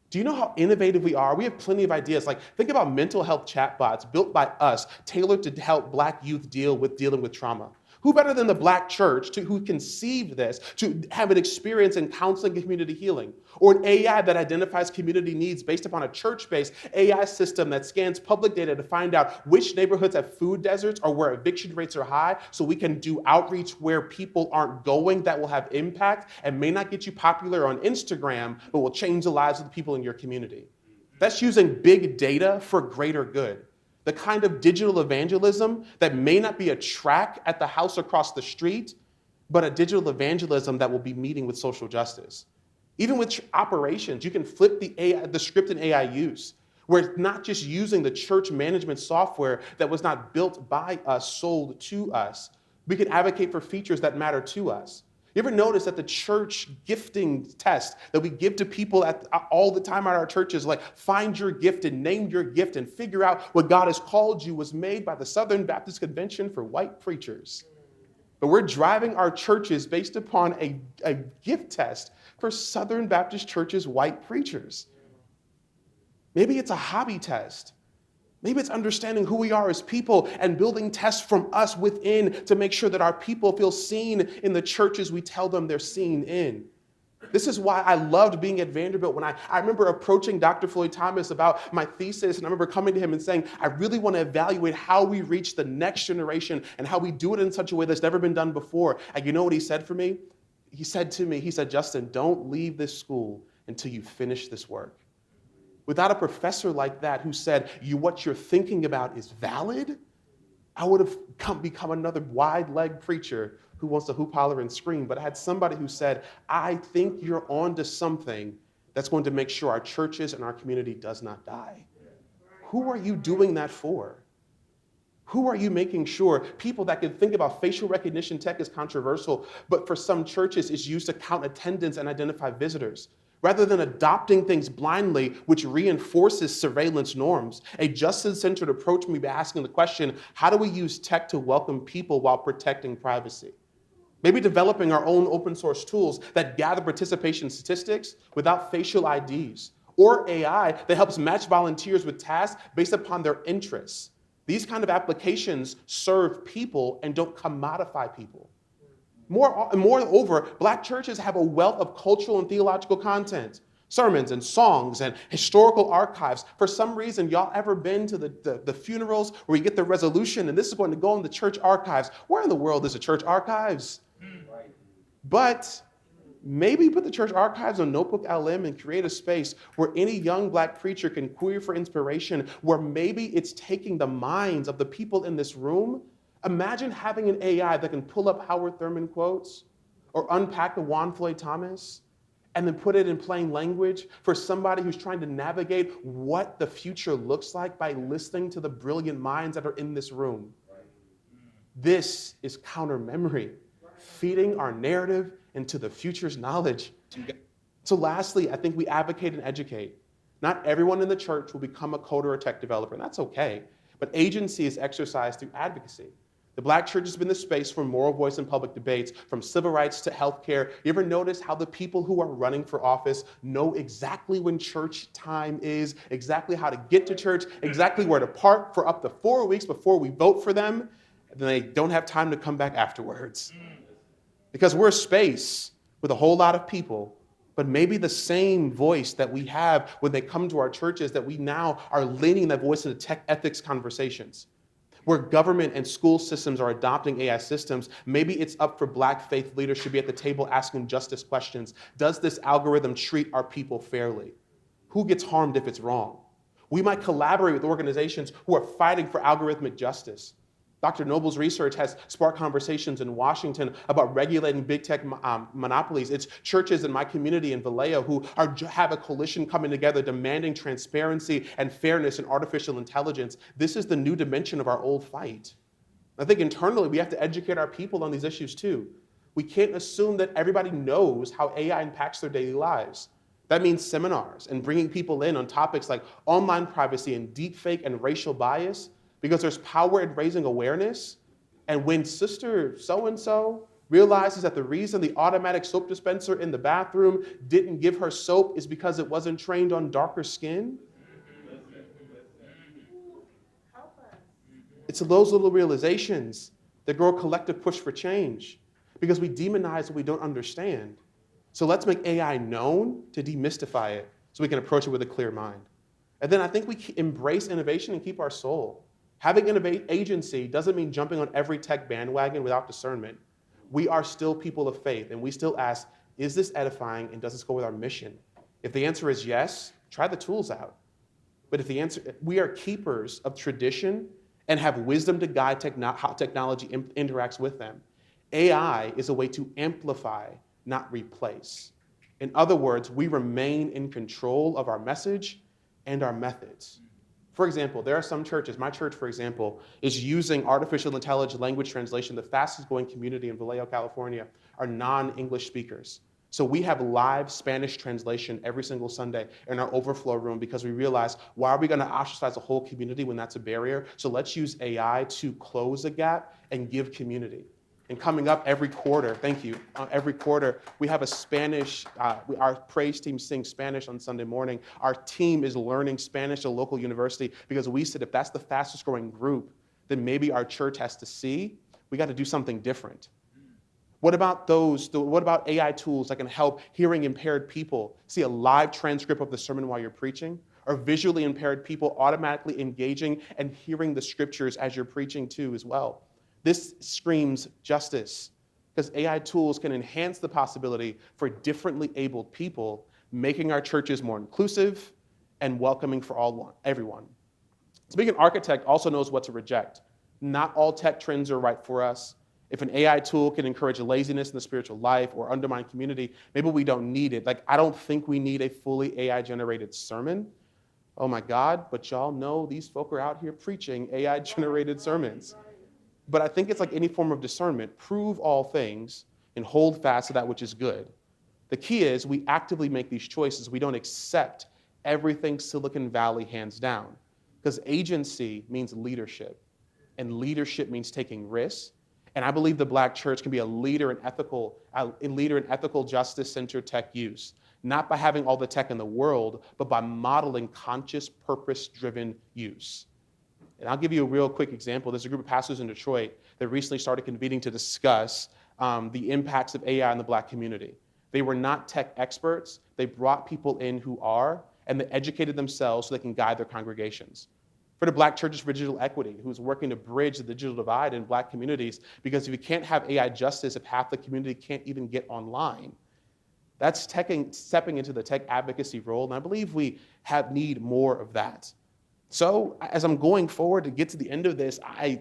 Do you know how innovative we are? We have plenty of ideas. Like, think about mental health chatbots built by us, tailored to help Black youth dealing with trauma. Who better than the Black church who conceived this, to have an experience in counseling and community healing? Or an AI that identifies community needs based upon a church-based AI system that scans public data to find out which neighborhoods have food deserts or where eviction rates are high, so we can do outreach where people aren't going that will have impact and may not get you popular on Instagram, but will change the lives of the people in your community. That's using big data for greater good. The kind of digital evangelism that may not be a track at the house across the street, but a digital evangelism that will be meeting with social justice. Even with operations, you can flip the script in AI use, where it's not just using the church management software that was not built by us, sold to us. We can advocate for features that matter to us. You ever notice that the church gifting test that we give to people all the time at our churches, like find your gift and name your gift and figure out what God has called you, was made by the Southern Baptist Convention for white preachers. But we're driving our churches based upon a gift test for Southern Baptist churches' white preachers. Maybe it's a hobby test. Maybe it's understanding who we are as people and building tests from us within to make sure that our people feel seen in the churches we tell them they're seen in. This is why I loved being at Vanderbilt. When I remember approaching Dr. Floyd Thomas about my thesis, and I remember coming to him and saying, I really want to evaluate how we reach the next generation and how we do it in such a way that's never been done before. And you know what he said for me? He said to me, Justin, don't leave this school until you finish this work. Without a professor like that who said, what you're thinking about is valid, I would have become another wide-legged preacher who wants to hoop, holler, and scream. But I had somebody who said, I think you're onto something that's going to make sure our churches and our community does not die. Who are you doing that for? Who are you making sure people that can think about facial recognition tech is controversial, but for some churches is used to count attendance and identify visitors? Rather than adopting things blindly, which reinforces surveillance norms, a justice-centered approach may be asking the question, how do we use tech to welcome people while protecting privacy? Maybe developing our own open source tools that gather participation statistics without facial IDs, or AI that helps match volunteers with tasks based upon their interests. These kind of applications serve people and don't commodify people. Moreover, Black churches have a wealth of cultural and theological content, sermons and songs and historical archives. For some reason, y'all ever been to the funerals where you get the resolution and this is going to go in the church archives? Where in the world is the church archives? Right. But maybe put the church archives on Notebook LM and create a space where any young Black preacher can query for inspiration, where maybe it's taking the minds of the people in this room. Imagine having an AI that can pull up Howard Thurman quotes, or unpack the Juan Floyd Thomas and then put it in plain language for somebody who's trying to navigate what the future looks like by listening to the brilliant minds that are in this room. This is counter memory, feeding our narrative into the future's knowledge. So lastly, I think we advocate and educate. Not everyone in the church will become a coder or tech developer, and that's okay. But agency is exercised through advocacy. The Black church has been the space for moral voice in public debates, from civil rights to healthcare. You ever notice how the people who are running for office know exactly when church time is, exactly how to get to church, exactly where to park for up to 4 weeks before we vote for them, and then they don't have time to come back afterwards? Because we're a space with a whole lot of people, but maybe the same voice that we have when they come to our churches, that we now are leaning that voice into tech ethics conversations. Where government and school systems are adopting AI systems, maybe it's up for Black faith leaders to be at the table asking justice questions. Does this algorithm treat our people fairly? Who gets harmed if it's wrong? We might collaborate with organizations who are fighting for algorithmic justice. Dr. Noble's research has sparked conversations in Washington about regulating big tech monopolies. It's churches in my community in Vallejo who have a coalition coming together demanding transparency and fairness in artificial intelligence. This is the new dimension of our old fight. I think internally we have to educate our people on these issues too. We can't assume that everybody knows how AI impacts their daily lives. That means seminars and bringing people in on topics like online privacy and deepfake and racial bias, because there's power in raising awareness. And when sister so-and-so realizes that the reason the automatic soap dispenser in the bathroom didn't give her soap is because it wasn't trained on darker skin, it's those little realizations that grow a collective push for change, because we demonize what we don't understand. So let's make AI known to demystify it so we can approach it with a clear mind. And then I think we embrace innovation and keep our soul. Having agency doesn't mean jumping on every tech bandwagon without discernment. We are still people of faith, and we still ask, is this edifying and does this go with our mission? If the answer is yes, try the tools out. But if the answer, we are keepers of tradition and have wisdom to guide how technology interacts with them. AI is a way to amplify, not replace. In other words, we remain in control of our message and our methods. For example, there are some churches, my church, for example, is using artificial intelligence language translation. The fastest growing community in Vallejo, California, are non-English speakers. So we have live Spanish translation every single Sunday in our overflow room, because we realize, why are we going to ostracize a whole community when that's a barrier? So let's use AI to close a gap and give community. And coming up every quarter, thank you, every quarter, we have a Spanish, our praise team sings Spanish on Sunday morning. Our team is learning Spanish at a local university, because we said if that's the fastest growing group, then maybe our church has to see, we got to do something different. What about AI tools that can help hearing impaired people see a live transcript of the sermon while you're preaching? Or visually impaired people automatically engaging and hearing the scriptures as you're preaching too as well? This screams justice, because AI tools can enhance the possibility for differently abled people, making our churches more inclusive and welcoming for everyone. So being an architect also knows what to reject. Not all tech trends are right for us. If an AI tool can encourage laziness in the spiritual life or undermine community, maybe we don't need it. Like, I don't think we need a fully AI-generated sermon. Oh my God, but y'all know these folk are out here preaching AI-generated sermons. But I think it's like any form of discernment. Prove all things and hold fast to that which is good. The key is we actively make these choices. We don't accept everything Silicon Valley hands down, because agency means leadership, and leadership means taking risks. And I believe the Black church can be a leader in ethical justice-centered tech use, not by having all the tech in the world, but by modeling conscious, purpose-driven use. And I'll give you a real quick example. There's a group of pastors in Detroit that recently started convening to discuss the impacts of AI in the Black community. They were not tech experts. They brought people in who are, and they educated themselves so they can guide their congregations. For the Black Churches for Digital Equity, who's working to bridge the digital divide in Black communities, because if you can't have AI justice if half the community can't even get online, that's stepping into the tech advocacy role, and I believe we need more of that. So as I'm going forward to get to the end of this, I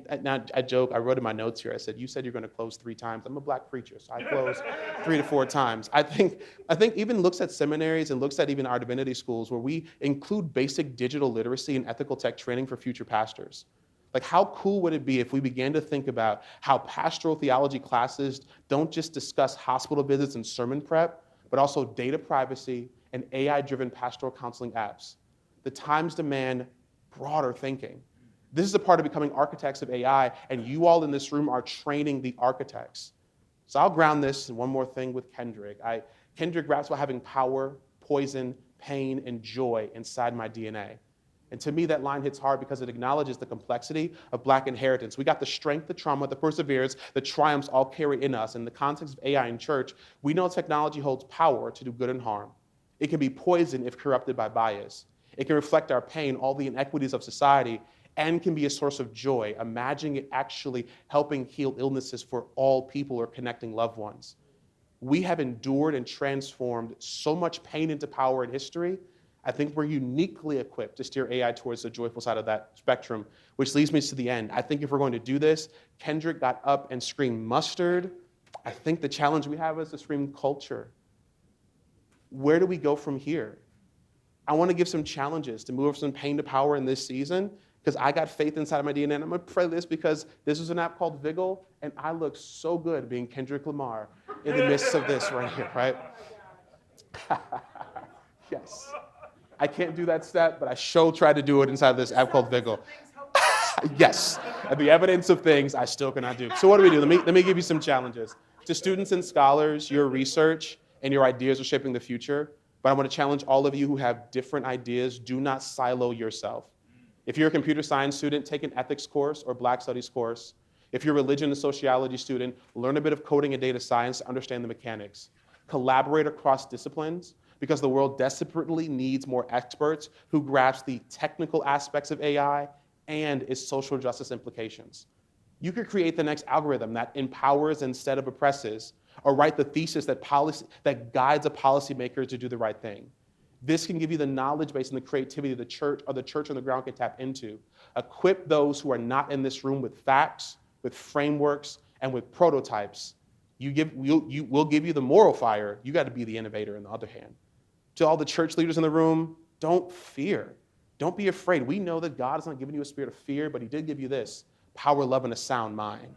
joke, I wrote in my notes here, I said, you said you're going to close 3 times. I'm a black preacher, so I close 3 to 4 times. I think even looks at seminaries and looks at even our divinity schools where we include basic digital literacy and ethical tech training for future pastors. Like, how cool would it be if we began to think about how pastoral theology classes don't just discuss hospital visits and sermon prep, but also data privacy and AI-driven pastoral counseling apps? The times demand broader thinking. This is a part of becoming architects of AI, and you all in this room are training the architects. So I'll ground this in one more thing with Kendrick. Kendrick raps about having power, poison, pain, and joy inside my DNA. And to me, that line hits hard because it acknowledges the complexity of Black inheritance. We got the strength, the trauma, the perseverance, the triumphs all carried in us. In the context of AI in church, we know technology holds power to do good and harm. It can be poison if corrupted by bias. It can reflect our pain, all the inequities of society, and can be a source of joy. Imagine it actually helping heal illnesses for all people or connecting loved ones. We have endured and transformed so much pain into power in history. I think we're uniquely equipped to steer AI towards the joyful side of that spectrum, which leads me to the end. I think if we're going to do this, Kendrick got up and screamed mustard. I think the challenge we have is to scream culture. Where do we go from here? I want to give some challenges to move from pain to power in this season, because I got faith inside of my DNA. And I'm going to pray this because this is an app called Vigil, and I look so good being Kendrick Lamar in the midst of this right here, right? Yes. I can't do that step, but I sure try to do it inside of this app called Vigil. Yes. And the evidence of things I still cannot do. So what do we do? Let me give you some challenges. To students and scholars, your research and your ideas are shaping the future. But I want to challenge all of you who have different ideas, do not silo yourself. If you're a computer science student, take an ethics course or Black studies course. If you're a religion and sociology student, learn a bit of coding and data science to understand the mechanics. Collaborate across disciplines, because the world desperately needs more experts who grasp the technical aspects of AI and its social justice implications. You could create the next algorithm that empowers instead of oppresses, or write the thesis that guides a policymaker to do the right thing. This can give you the knowledge base and the creativity the church on the ground can tap into. Equip those who are not in this room with facts, with frameworks, and with prototypes. We'll give you the moral fire. You got to be the innovator on the other hand. To all the church leaders in the room, don't fear. Don't be afraid. We know that God has not given you a spirit of fear, but he did give you this: power, love, and a sound mind.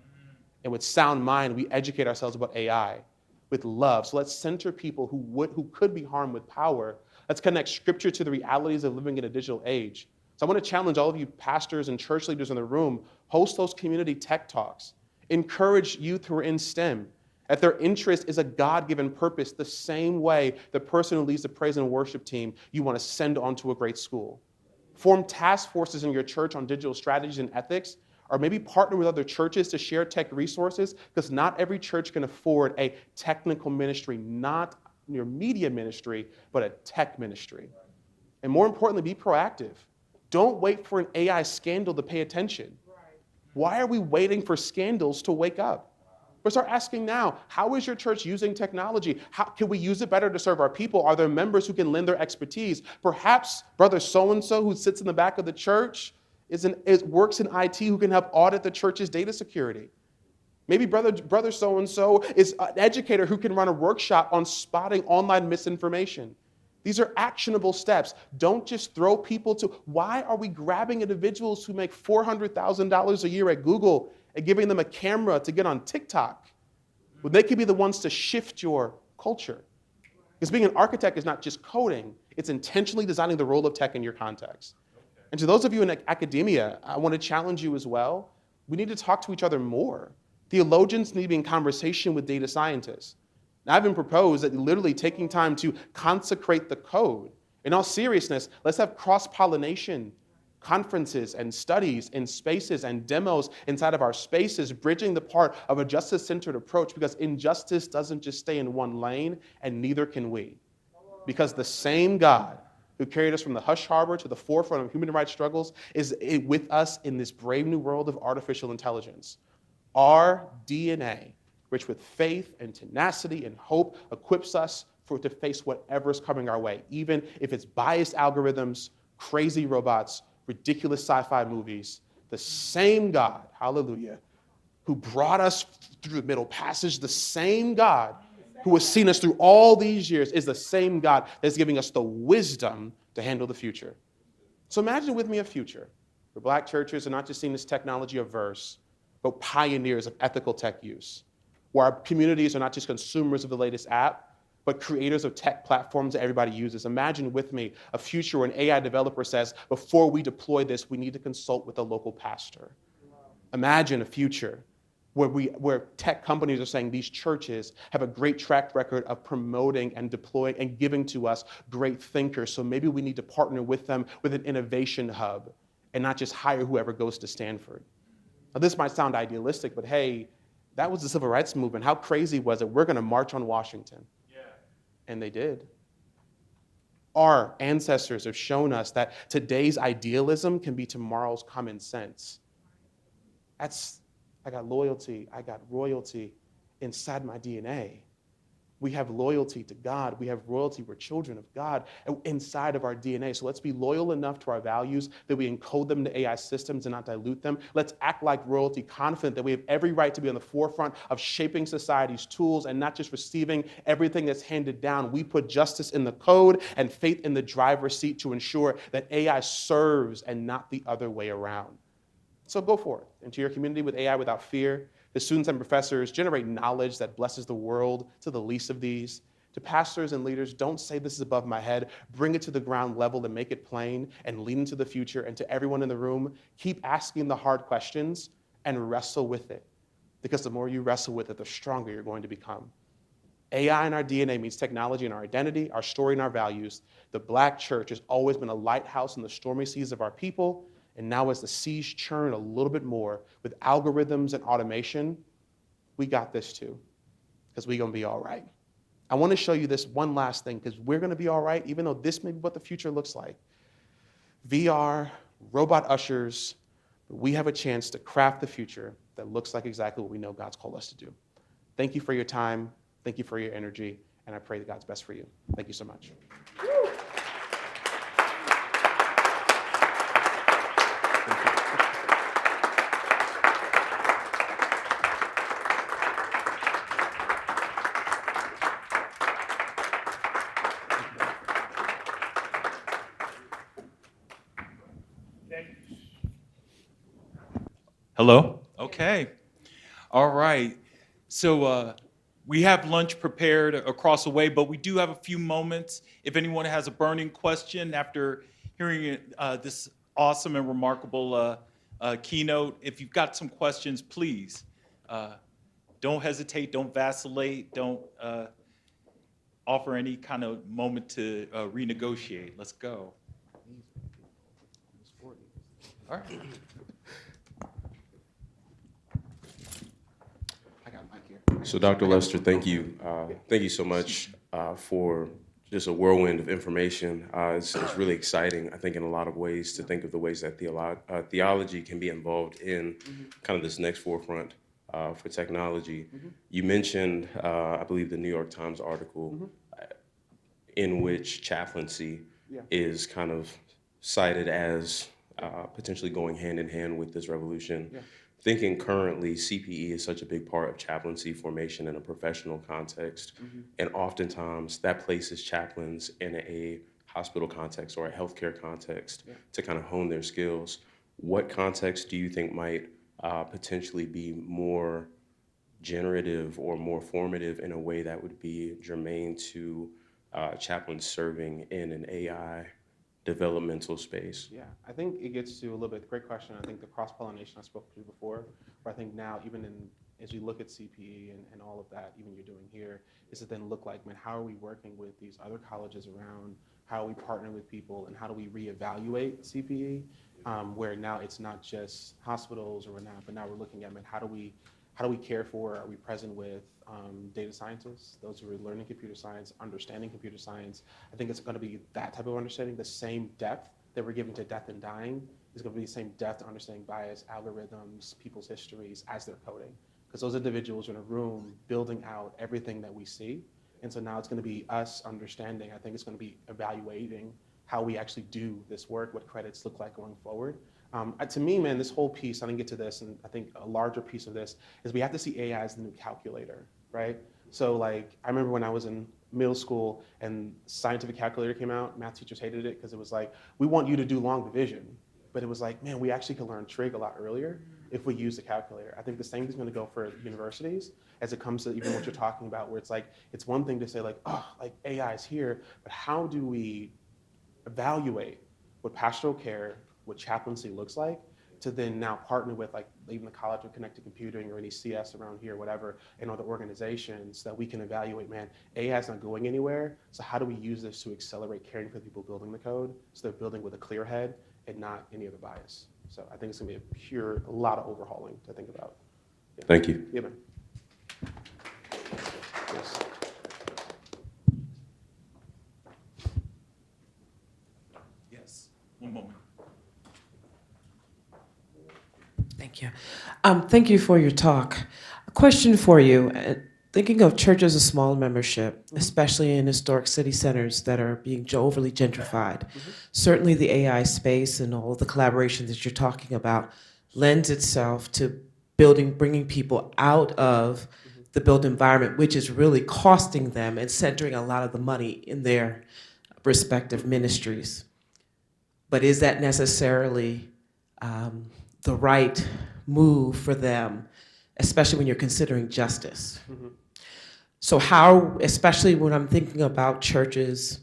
And with sound mind, we educate ourselves about AI with love. So let's center people who could be harmed with power. Let's connect scripture to the realities of living in a digital age. So I want to challenge all of you pastors and church leaders in the room, host those community tech talks. Encourage youth who are in STEM. That their interest is a God-given purpose, the same way the person who leads the praise and worship team you want to send onto a great school. Form task forces in your church on digital strategies and ethics, or maybe partner with other churches to share tech resources, because not every church can afford a technical ministry, not your media ministry, but a tech ministry. And more importantly, be proactive. Don't wait for an AI scandal to pay attention. Why are we waiting for scandals to wake up? But start asking now, how is your church using technology? How can we use it better to serve our people? Are there members who can lend their expertise? Perhaps brother so-and-so who sits in the back of the church works in IT who can help audit the church's data security. Maybe brother so-and-so is an educator who can run a workshop on spotting online misinformation. These are actionable steps. Don't just throw people to, why are we grabbing individuals who make $400,000 a year at Google and giving them a camera to get on TikTok? Well, they could be the ones to shift your culture. Because being an architect is not just coding, it's intentionally designing the role of tech in your context. And to those of you in academia, I want to challenge you as well. We need to talk to each other more. Theologians need to be in conversation with data scientists. Now, I've been proposed that literally taking time to consecrate the code. In all seriousness, let's have cross-pollination, conferences and studies in spaces and demos inside of our spaces, bridging the part of a justice-centered approach, because injustice doesn't just stay in one lane, and neither can we. Because the same God who carried us from the hush harbor to the forefront of human rights struggles is with us in this brave new world of artificial intelligence. Our DNA, rich with faith and tenacity and hope, equips us to face whatever's coming our way, even if it's biased algorithms, crazy robots, ridiculous sci-fi movies, the same God, hallelujah, who brought us through the Middle Passage, the same God who has seen us through all these years is the same God that's giving us the wisdom to handle the future. So imagine with me a future where Black churches are not just seeing this technology averse, but pioneers of ethical tech use, where our communities are not just consumers of the latest app, but creators of tech platforms that everybody uses. Imagine with me a future where an AI developer says, before we deploy this, we need to consult with a local pastor. Imagine a future where tech companies are saying these churches have a great track record of promoting and deploying and giving to us great thinkers. So maybe we need to partner with them with an innovation hub and not just hire whoever goes to Stanford. Now, this might sound idealistic, but hey, that was the civil rights movement. How crazy was it? We're going to march on Washington. Yeah. And they did. Our ancestors have shown us that today's idealism can be tomorrow's common sense. I got loyalty, I got royalty inside my DNA. We have loyalty to God. We have royalty. We're children of God inside of our DNA. So let's be loyal enough to our values that we encode them into AI systems and not dilute them. Let's act like royalty, confident that we have every right to be on the forefront of shaping society's tools and not just receiving everything that's handed down. We put justice in the code and faith in the driver's seat to ensure that AI serves and not the other way around. So go forth into your community with AI without fear. The students and professors generate knowledge that blesses the world to the least of these. To pastors and leaders, don't say this is above my head. Bring it to the ground level and make it plain and lean into the future. And to everyone in the room, keep asking the hard questions and wrestle with it. Because the more you wrestle with it, the stronger you're going to become. AI in our DNA means technology in our identity, our story, and our values. The Black church has always been a lighthouse in the stormy seas of our people. And now as the seas churn a little bit more with algorithms and automation, we got this too, because we're going to be all right. I want to show you this one last thing, because we're going to be all right, even though this may be what the future looks like. VR, robot ushers, but we have a chance to craft the future that looks like exactly what we know God's called us to do. Thank you for your time. Thank you for your energy. And I pray that God's best for you. Thank you so much. Hello? Okay. All right. So we have lunch prepared across the way, but we do have a few moments. If anyone has a burning question after hearing this awesome and remarkable keynote, if you've got some questions, please don't hesitate, don't vacillate, don't offer any kind of moment to renegotiate. Let's go. All right. So, Dr. Lester, thank you. Thank you so much for just a whirlwind of information. It's really exciting, I think, in a lot of ways to think of the ways that theology can be involved in kind of this next forefront for technology. You mentioned, I believe, the New York Times article in which chaplaincy is kind of cited as potentially going hand in hand with this revolution. Thinking currently, CPE is such a big part of chaplaincy formation in a professional context, and oftentimes that places chaplains in a hospital context or a healthcare context to kind of hone their skills. What context do you think might potentially be more generative or more formative in a way that would be germane to chaplains serving in an AI developmental space? Yeah, I think it gets to a little bit, great question. I think the cross-pollination I spoke to before, where I think now, even as we look at CPE and all of that, even you're doing here, is to then look like, man, how are we working with these other colleges around? How are we partnering with people, and how do we reevaluate CPE? Where now it's not just hospitals or whatnot, but now we're looking at, man, how do we care for, are we present with data scientists, those who are learning computer science, understanding computer science? I think it's going to be that type of understanding. The same depth that we're giving to death and dying is going to be the same depth to understanding bias, algorithms, people's histories as they're coding. Because those individuals are in a room building out everything that we see. And so now it's going to be us understanding. I think it's going to be evaluating how we actually do this work, what credits look like going forward. To me, man, this whole piece, I didn't get to this, and I think a larger piece of this is we have to see AI as the new calculator, right? So like, I remember when I was in middle school and scientific calculator came out, math teachers hated it because it was like, we want you to do long division. But it was like, man, we actually could learn trig a lot earlier if we use the calculator. I think the same thing's gonna go for universities as it comes to even what you're talking about, where it's like, it's one thing to say like, oh, like AI is here, but how do we evaluate what pastoral care, what chaplaincy looks like, to then now partner with like even the College of Connected Computing or any CS around here, whatever, and other organizations that we can evaluate, man, AI is not going anywhere, so how do we use this to accelerate caring for the people building the code, so they're building with a clear head and not any other bias. So I think it's gonna be a lot of overhauling to think about. Yeah. Thank you. Yeah, man. Yes. Yes, one moment. Thank you. Thank you for your talk. A question for you. Thinking of church as a small membership, especially in historic city centers that are being overly gentrified, certainly the AI space and all the collaboration that you're talking about lends itself to bringing people out of the built environment, which is really costing them and centering a lot of the money in their respective ministries. But is that necessarily the right move for them, especially when you're considering justice? So how, especially when I'm thinking about churches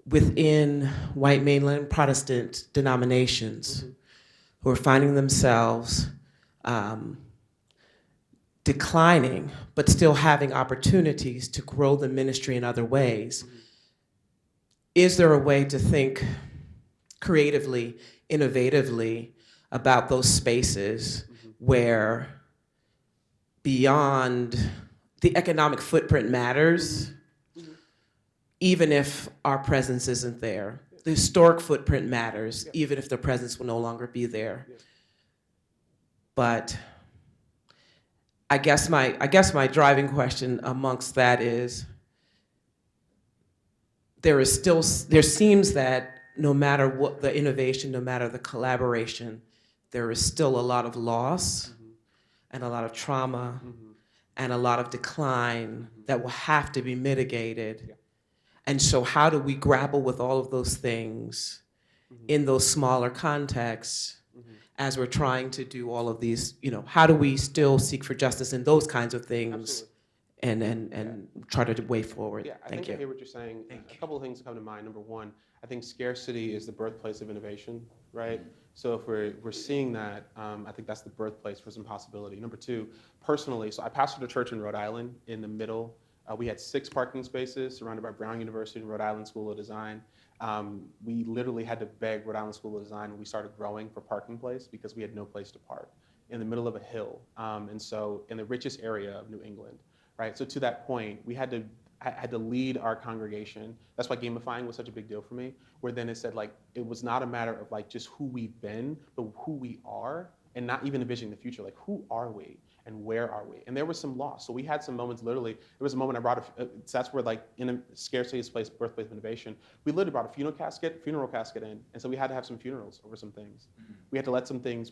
within white mainland Protestant denominations who are finding themselves declining, but still having opportunities to grow the ministry in other ways, is there a way to think creatively, innovatively about those spaces where beyond the economic footprint matters, even if our presence isn't there. The historic footprint matters, even if the presence will no longer be there. But I guess my driving question amongst that is, there seems that no matter what the innovation, no matter the collaboration, there is still a lot of loss and a lot of trauma and a lot of decline that will have to be mitigated. And so how do we grapple with all of those things in those smaller contexts as we're trying to do all of these, how do we still seek for justice in those kinds of things and try to way forward? Yeah, I Thank think I you. hear what you're saying. A couple of things come to mind. Number one, I think scarcity is the birthplace of innovation, right? So if we're seeing that, I think that's the birthplace for some possibility. Number two, personally, so I pastored a church in Rhode Island in the middle. We had 6 parking spaces surrounded by Brown University and Rhode Island School of Design. We literally had to beg Rhode Island School of Design when we started growing for parking place because we had no place to park in the middle of a hill. And so in the richest area of New England, right? So to that point, I had to lead our congregation. That's why gamifying was such a big deal for me, where then it said like, it was not a matter of like just who we've been, but who we are, and not even envisioning the future, like who are we and where are we? And there was some loss. So we had some moments, literally, there was a moment I brought, so that's where like in a scarcity is place, birthplace of innovation, we literally brought a funeral casket in, and so we had to have some funerals over some things. We had to let some things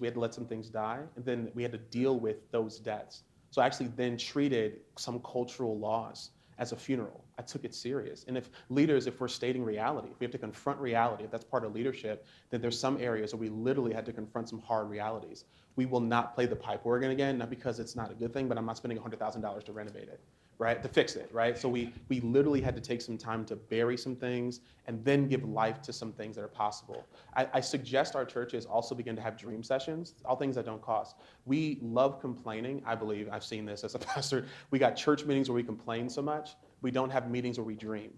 die, and then we had to deal with those deaths. So I actually then treated some cultural loss as a funeral. I took it serious. And if we're stating reality, if we have to confront reality, if that's part of leadership, then there's some areas where we literally had to confront some hard realities. We will not play the pipe organ again, not because it's not a good thing, but I'm not spending $100,000 to renovate it, right? To fix it, right? So we literally had to take some time to bury some things and then give life to some things that are possible. I suggest our churches also begin to have dream sessions, all things that don't cost. We love complaining, I believe, I've seen this as a pastor. We got church meetings where we complain so much. We don't have meetings where we dream.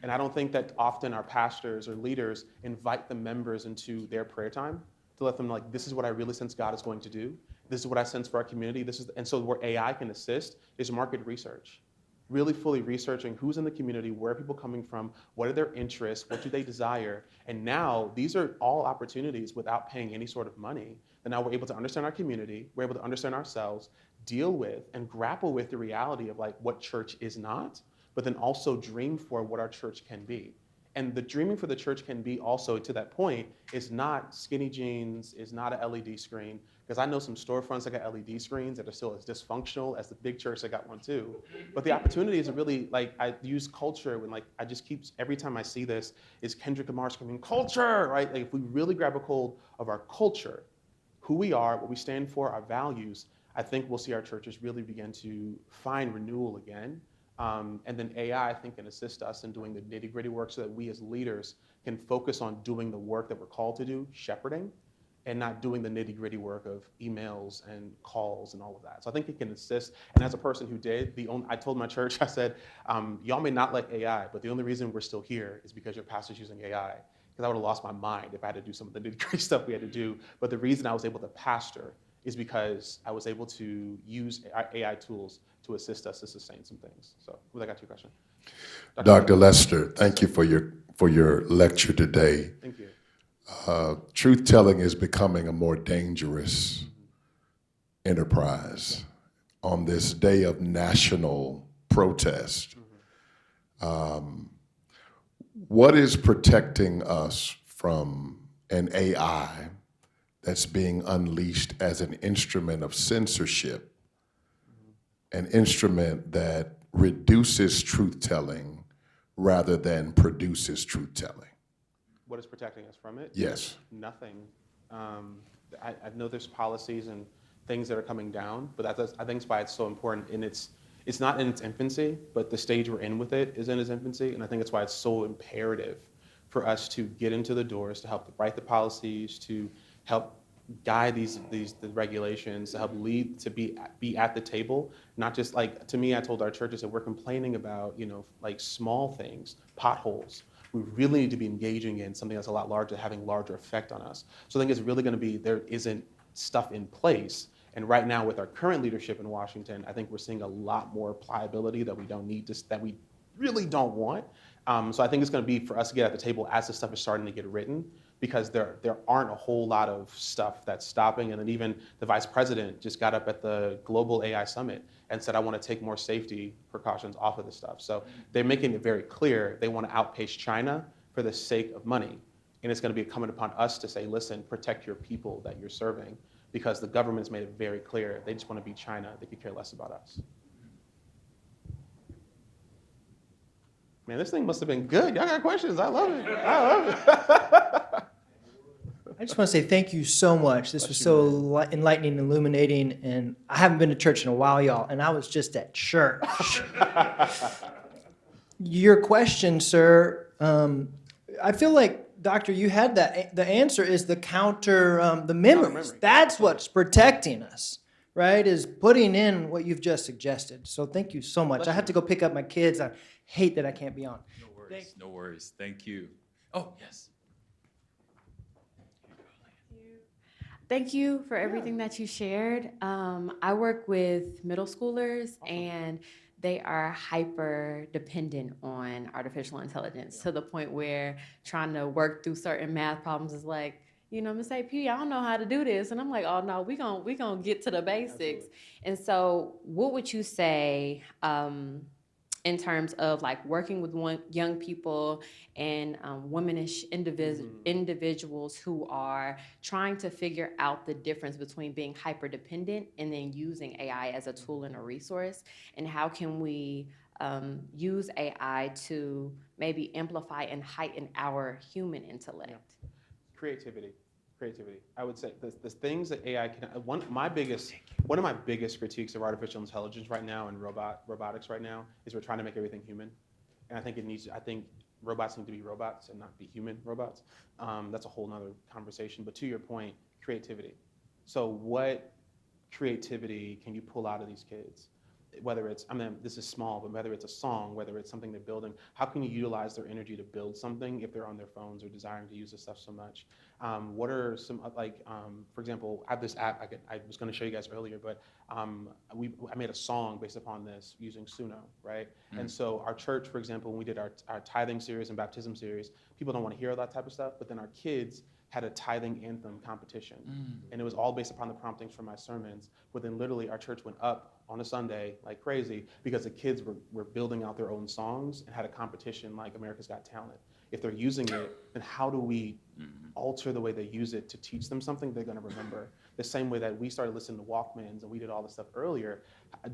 And I don't think that often our pastors or leaders invite the members into their prayer time to let them know, like, this is what I really sense God is going to do. This is what I sense for our community. And so where AI can assist is market research. Really fully researching who's in the community, where are people coming from, what are their interests, what do they desire. And now these are all opportunities without paying any sort of money. And now we're able to understand our community, we're able to understand ourselves, deal with and grapple with the reality of like what church is not, but then also dream for what our church can be. And the dreaming for the church can be also, to that point, is not skinny jeans, is not an LED screen, because I know some storefronts that got LED screens that are still as dysfunctional as the big church that got one too. But the opportunity is really, like, I use culture when, like, I just keep, every time I see this, is Kendrick Lamar screaming, culture, right? Like, if we really grab a hold of our culture, who we are, what we stand for, our values, I think we'll see our churches really begin to find renewal again. And then AI, I think, can assist us in doing the nitty-gritty work so that we as leaders can focus on doing the work that we're called to do, shepherding, and not doing the nitty-gritty work of emails and calls and all of that. So I think it can assist. And as a person who did, I told my church, I said, y'all may not like AI, but the only reason we're still here is because your pastor's using AI. Because I would have lost my mind if I had to do some of the nitty-gritty stuff we had to do. But the reason I was able to pastor is because I was able to use AI tools to assist us to sustain some things. So, with that, got to your question. Dr. Lester, thank you for your lecture today. Thank you. Truth-telling is becoming a more dangerous enterprise on this day of national protest. What is protecting us from an AI that's being unleashed as an instrument of censorship, an instrument that reduces truth-telling rather than produces truth-telling? What is protecting us from it? Yes. Nothing. I know there's policies and things that are coming down, but I think that's why it's so important. And it's not in its infancy, but the stage we're in with it is in its infancy. And I think that's why it's so imperative for us to get into the doors, to help write the policies, to help guide the regulations, to help lead, to be at the table. Not just, like, to me, I told our churches that we're complaining about, like, small things, potholes. We really need to be engaging in something that's a lot larger, having larger effect on us. So I think it's really going to be, there isn't stuff in place. And right now, with our current leadership in Washington, I think we're seeing a lot more pliability that we don't need, that we really don't want. So I think it's going to be for us to get at the table as the stuff is starting to get written, because there aren't a whole lot of stuff that's stopping. And then even the vice president just got up at the Global AI Summit and said, I want to take more safety precautions off of this stuff. So they're making it very clear they want to outpace China for the sake of money. And it's going to be incumbent upon us to say, listen, protect your people that you're serving, because the government's made it very clear they just want to be China. They could care less about us. Man, this thing must have been good. Y'all got questions. I love it. I love it. I just want to say thank you so much. This was so enlightening, illuminating, and I haven't been to church in a while, y'all, and I was just at church. Your question, sir, I feel like, Doctor, you had that. The answer is the the memories. That's what's protecting us, right, is putting in what you've just suggested. So thank you so much. I have to go pick up my kids. I hate that I can't be on. No worries, no worries. Thank you. Oh, yes. Thank you for everything that you shared. I work with middle schoolers, and they are hyper dependent on artificial intelligence to the point where trying to work through certain math problems is like, Miss AP, I don't know how to do this. And I'm like, oh no, we gonna get to the basics. Absolutely. And so what would you say in terms of like working with young people and womanish individuals who are trying to figure out the difference between being hyper-dependent and then using AI as a tool and a resource? And how can we use AI to maybe amplify and heighten our human intellect? Yeah. Creativity. I would say the things that AI can. One of my biggest critiques of artificial intelligence right now and robotics right now is we're trying to make everything human, and I think robots need to be robots and not be human robots. That's a whole nother conversation. But to your point, creativity. So what creativity can you pull out of these kids? Whether it's, this is small, but whether it's a song, whether it's something they're building, how can you utilize their energy to build something if they're on their phones or desiring to use this stuff so much? What are some, for example, I have this app I was going to show you guys earlier, but I made a song based upon this using Suno, right? Mm-hmm. And so our church, for example, when we did our tithing series and baptism series, people don't want to hear all that type of stuff, but then our kids had a tithing anthem competition. And it was all based upon the promptings from my sermons. But then literally our church went up on a Sunday like crazy because the kids were building out their own songs and had a competition like America's Got Talent. If they're using it, then how do we alter the way they use it to teach them something they're going to remember? The same way that we started listening to Walkmans and we did all this stuff earlier,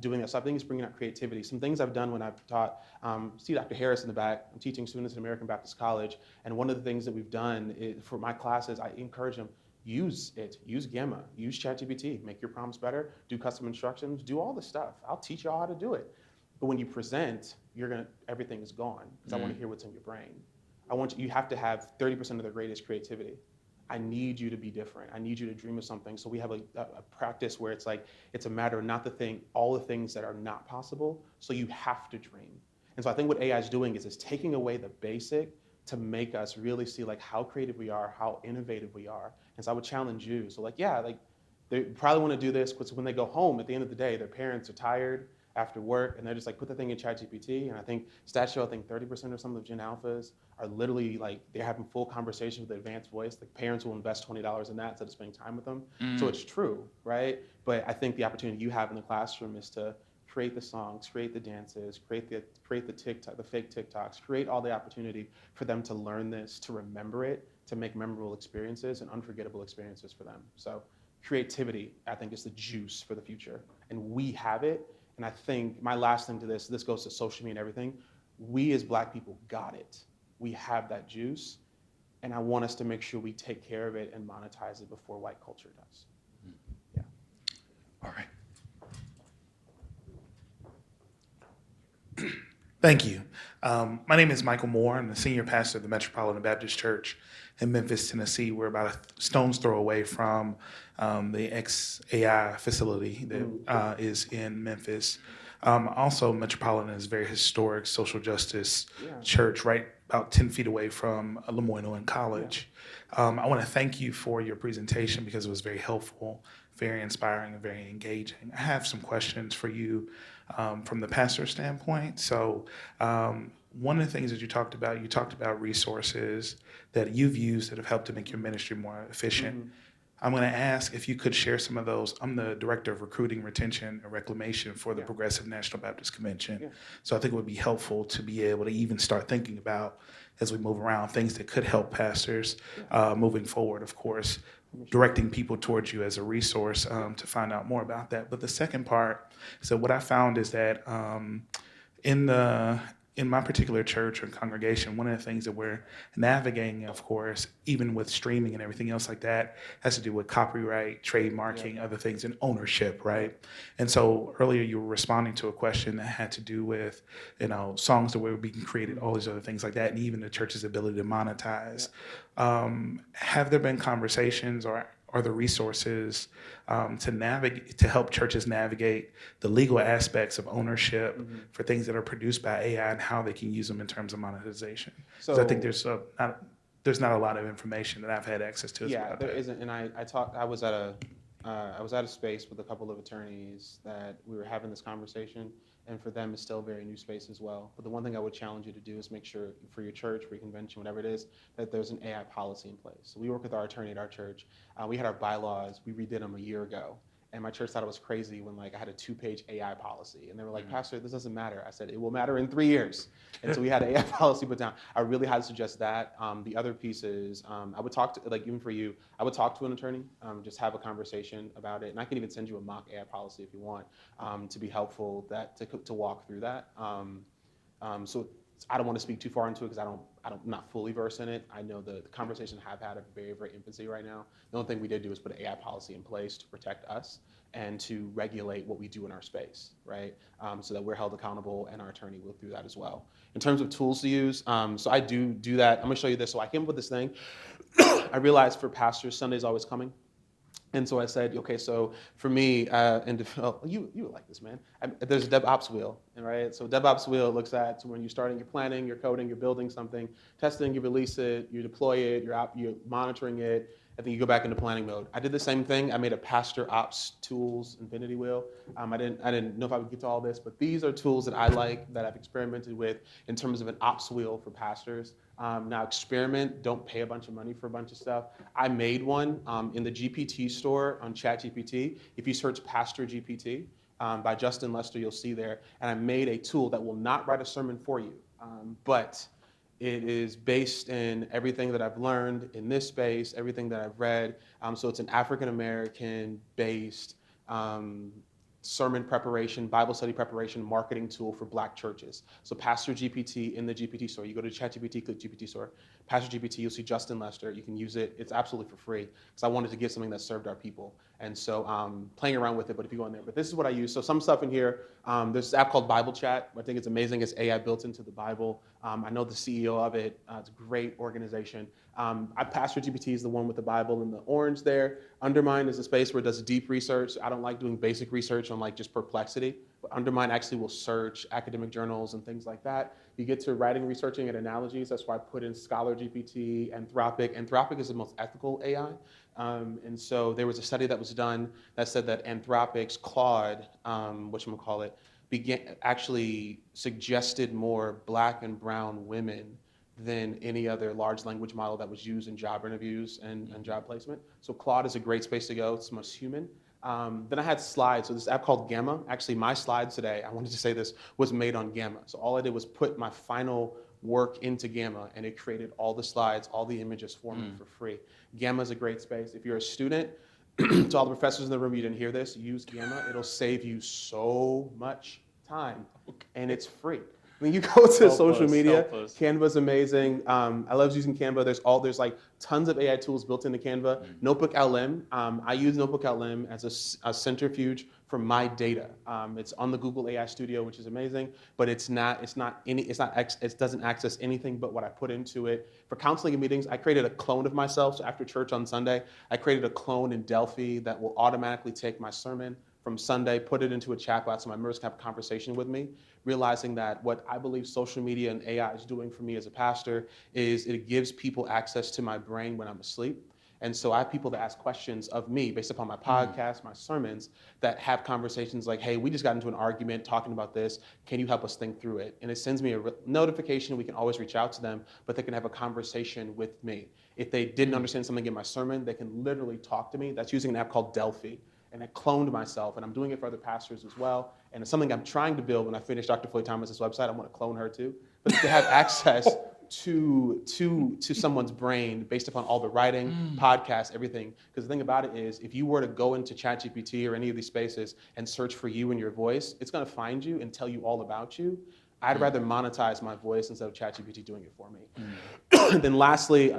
doing that. So I think it's bringing out creativity. Some things I've done when I've taught, see Dr. Harris in the back, I'm teaching students at American Baptist College, and one of the things that we've done for my classes, I encourage them, use it, use Gamma, use ChatGPT, make your prompts better, do custom instructions, do all this stuff. I'll teach y'all how to do it. But when you present, everything is gone, because I want to hear what's in your brain. You have to have 30% of their greatest creativity. I need you to be different. I need you to dream of something. So we have a practice where it's like, it's a matter of not all the things that are not possible, so you have to dream. And so I think what AI is doing is taking away the basic to make us really see like how creative we are, how innovative we are. And so I would challenge you. So they probably want to do this, because when they go home, at the end of the day, their parents are tired after work, and they're just like, put the thing in ChatGPT. And I think stats show, 30% of some of the Gen Alphas are literally like, they're having full conversations with advanced voice. Like parents will invest $20 in that instead of spending time with them. So it's true, right? But I think the opportunity you have in the classroom is to create the songs, create the dances, create the TikTok, the fake TikToks, create all the opportunity for them to learn this, to remember it, to make memorable experiences and unforgettable experiences for them. So creativity, I think, is the juice for the future. And we have it. And I think my last thing to this goes to social media and everything. We as Black people got it. We have that juice. And I want us to make sure we take care of it and monetize it before white culture does. Yeah. All right. Thank you. My name is Michael Moore. I'm the senior pastor of the Metropolitan Baptist Church in Memphis, Tennessee. We're about a stone's throw away from the ex-AI facility that is in Memphis. Also, Metropolitan is a very historic social justice church, right about 10 feet away from Lemoyne College. I want to thank you for your presentation because it was very helpful, very inspiring, and very engaging. I have some questions for you from the pastor standpoint. So one of the things that you talked about resources that you've used that have helped to make your ministry more efficient. I'm going to ask if you could share some of those. I'm the director of recruiting, retention, and reclamation for the Progressive National Baptist Convention. So I think it would be helpful to be able to even start thinking about, as we move around, things that could help pastors moving forward, of course, directing people towards you as a resource to find out more about that. But the second part, so what I found is that in my particular church or congregation, one of the things that we're navigating, of course, even with streaming and everything else like that, has to do with copyright, trademarking, other things, and ownership, right? And so earlier you were responding to a question that had to do with, songs that were being created, all these other things like that, and even the church's ability to monetize. Have there been conversations or are the resources to help churches navigate the legal aspects of ownership for things that are produced by AI and how they can use them in terms of monetization? So I think there's not a lot of information that I've had access to. Yeah, there isn't. And I was at a space with a couple of attorneys that we were having this conversation. And for them, it's still a very new space as well. But the one thing I would challenge you to do is make sure for your church, for your convention, whatever it is, that there's an AI policy in place. So we work with our attorney at our church. We had our bylaws. We redid them a year ago. And my church thought it was crazy when I had a 2-page AI policy. And they were like, Pastor, this doesn't matter. I said, it will matter in 3 years. And so we had an AI policy put down. I really had to suggest that. The other piece is I would talk to, even for you, I would talk to an attorney, just have a conversation about it. And I can even send you a mock AI policy if you want to be helpful to walk through that. So I don't want to speak too far into it because I'm not fully versed in it. I know the conversations I've had are very, very infancy right now. The only thing we did do is put an AI policy in place to protect us and to regulate what we do in our space, right? So that we're held accountable, and our attorney will do that as well. In terms of tools to use, so I do that. I'm gonna show you this. So I came up with this thing. I realized for pastors, Sunday's always coming. And so I said, okay, so for me, you would like this, man. There's a DevOps wheel, right? So DevOps wheel looks at when you're starting, you're planning, you're coding, you're building something, testing, you release it, you deploy it, you're monitoring it, and then you go back into planning mode. I did the same thing. I made a pastor ops tools infinity wheel. I didn't know if I would get to all this, but these are tools that I like, that I've experimented with in terms of an ops wheel for pastors. Now experiment, don't pay a bunch of money for a bunch of stuff. I made one in the GPT store on ChatGPT. If you search Pastor GPT by Justin Lester, you'll see there. And I made a tool that will not write a sermon for you, but It is based in everything that I've learned in this space, everything that I've read. So it's an African-American based sermon preparation, Bible study preparation, marketing tool for Black churches. So Pastor GPT in the GPT store. You go to ChatGPT, click GPT store. Pastor GPT, you'll see Justin Lester. You can use it. It's absolutely for free because I wanted to give something that served our people. And so playing around with it, but if you go in there. But this is what I use. So some stuff in here, there's this app called Bible Chat. I think it's amazing. It's AI built into the Bible. I know the CEO of it. It's a great organization. Pastor GPT is the one with the Bible in the orange there. Undermine is a space where it does deep research. I don't like doing basic research on like just perplexity, but Undermine actually will search academic journals and things like that. You get to writing, researching, and analogies. That's why I put in Scholar GPT, Anthropic. Anthropic is the most ethical AI. And so there was a study that was done that said that Anthropic's Claude, whatchamacallit, actually suggested more Black and brown women than any other large language model that was used in job interviews and job placement. So Claude is a great space to go. It's most human. Then I had slides. So this app called Gamma. Actually, my slides today, I wanted to say this, was made on Gamma. So all I did was put my final work into Gamma, and it created all the slides, all the images for me for free. Gamma is a great space. If you're a student, to all the professors in the room, you didn't hear this, use Gamma. It'll save you so much time, and it's free. When you go to social media, Canva's amazing. I love using Canva. There's like tons of AI tools built into Canva. Notebook LM. I use Notebook LM as a centrifuge for my data. It's on the Google AI Studio, which is amazing, but it doesn't access anything but what I put into it. For counseling and meetings, I created a clone of myself. So after church on Sunday, I created a clone in Delphi that will automatically take my sermon from Sunday, put it into a chatbot so my members can have a conversation with me, realizing that what I believe social media and AI is doing for me as a pastor is it gives people access to my brain when I'm asleep. And so I have people that ask questions of me based upon my podcast, my sermons, that have conversations like, hey, we just got into an argument talking about this. Can you help us think through it? And it sends me a notification. We can always reach out to them, but they can have a conversation with me. If they didn't understand something in my sermon, they can literally talk to me. That's using an app called Delphi. And I cloned myself, and I'm doing it for other pastors as well. And it's something I'm trying to build when I finish Dr. Floyd Thomas's website. I want to clone her too. But to have access to someone's brain based upon all the writing, podcasts, everything. Because the thing about it is, if you were to go into ChatGPT or any of these spaces and search for you and your voice, it's going to find you and tell you all about you. I'd rather monetize my voice instead of ChatGPT doing it for me. And then lastly,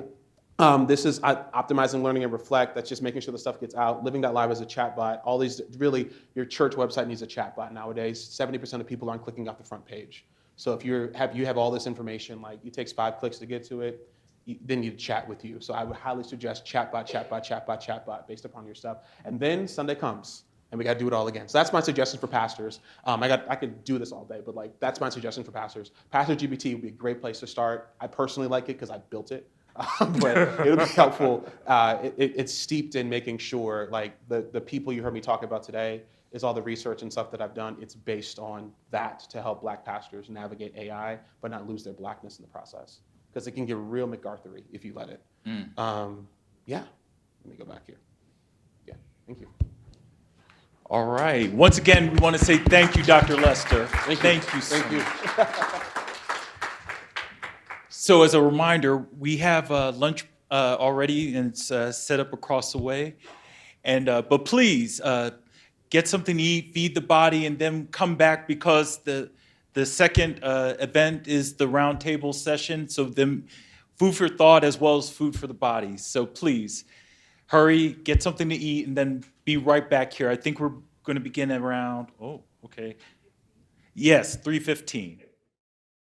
this is optimizing learning and reflect. That's just making sure the stuff gets out. Living.live is a chatbot. All these, really, your church website needs a chatbot nowadays. 70% of people aren't clicking off the front page. So if you have all this information, like it takes 5 clicks to get to it, they need to chat with you. So I would highly suggest chatbot based upon your stuff. And then Sunday comes, and we got to do it all again. So that's my suggestion for pastors. I could do this all day, but like that's my suggestion for pastors. Pastor GPT would be a great place to start. I personally like it because I built it. But it'll be helpful. It's steeped in making sure, like the people you heard me talk about today, is all the research and stuff that I've done. It's based on that to help Black pastors navigate AI, but not lose their Blackness in the process. Because it can get real MacArthur-y if you let it. Yeah, let me go back here. Yeah, thank you. All right. Once again, we want to say thank you, Dr. Lester. Thank you so much. So as a reminder, we have lunch already, and it's set up across the way. And but please get something to eat, feed the body, and then come back because the second event is the roundtable session. So then food for thought as well as food for the body. So please hurry, get something to eat, and then be right back here. I think we're going to begin around, 3:15.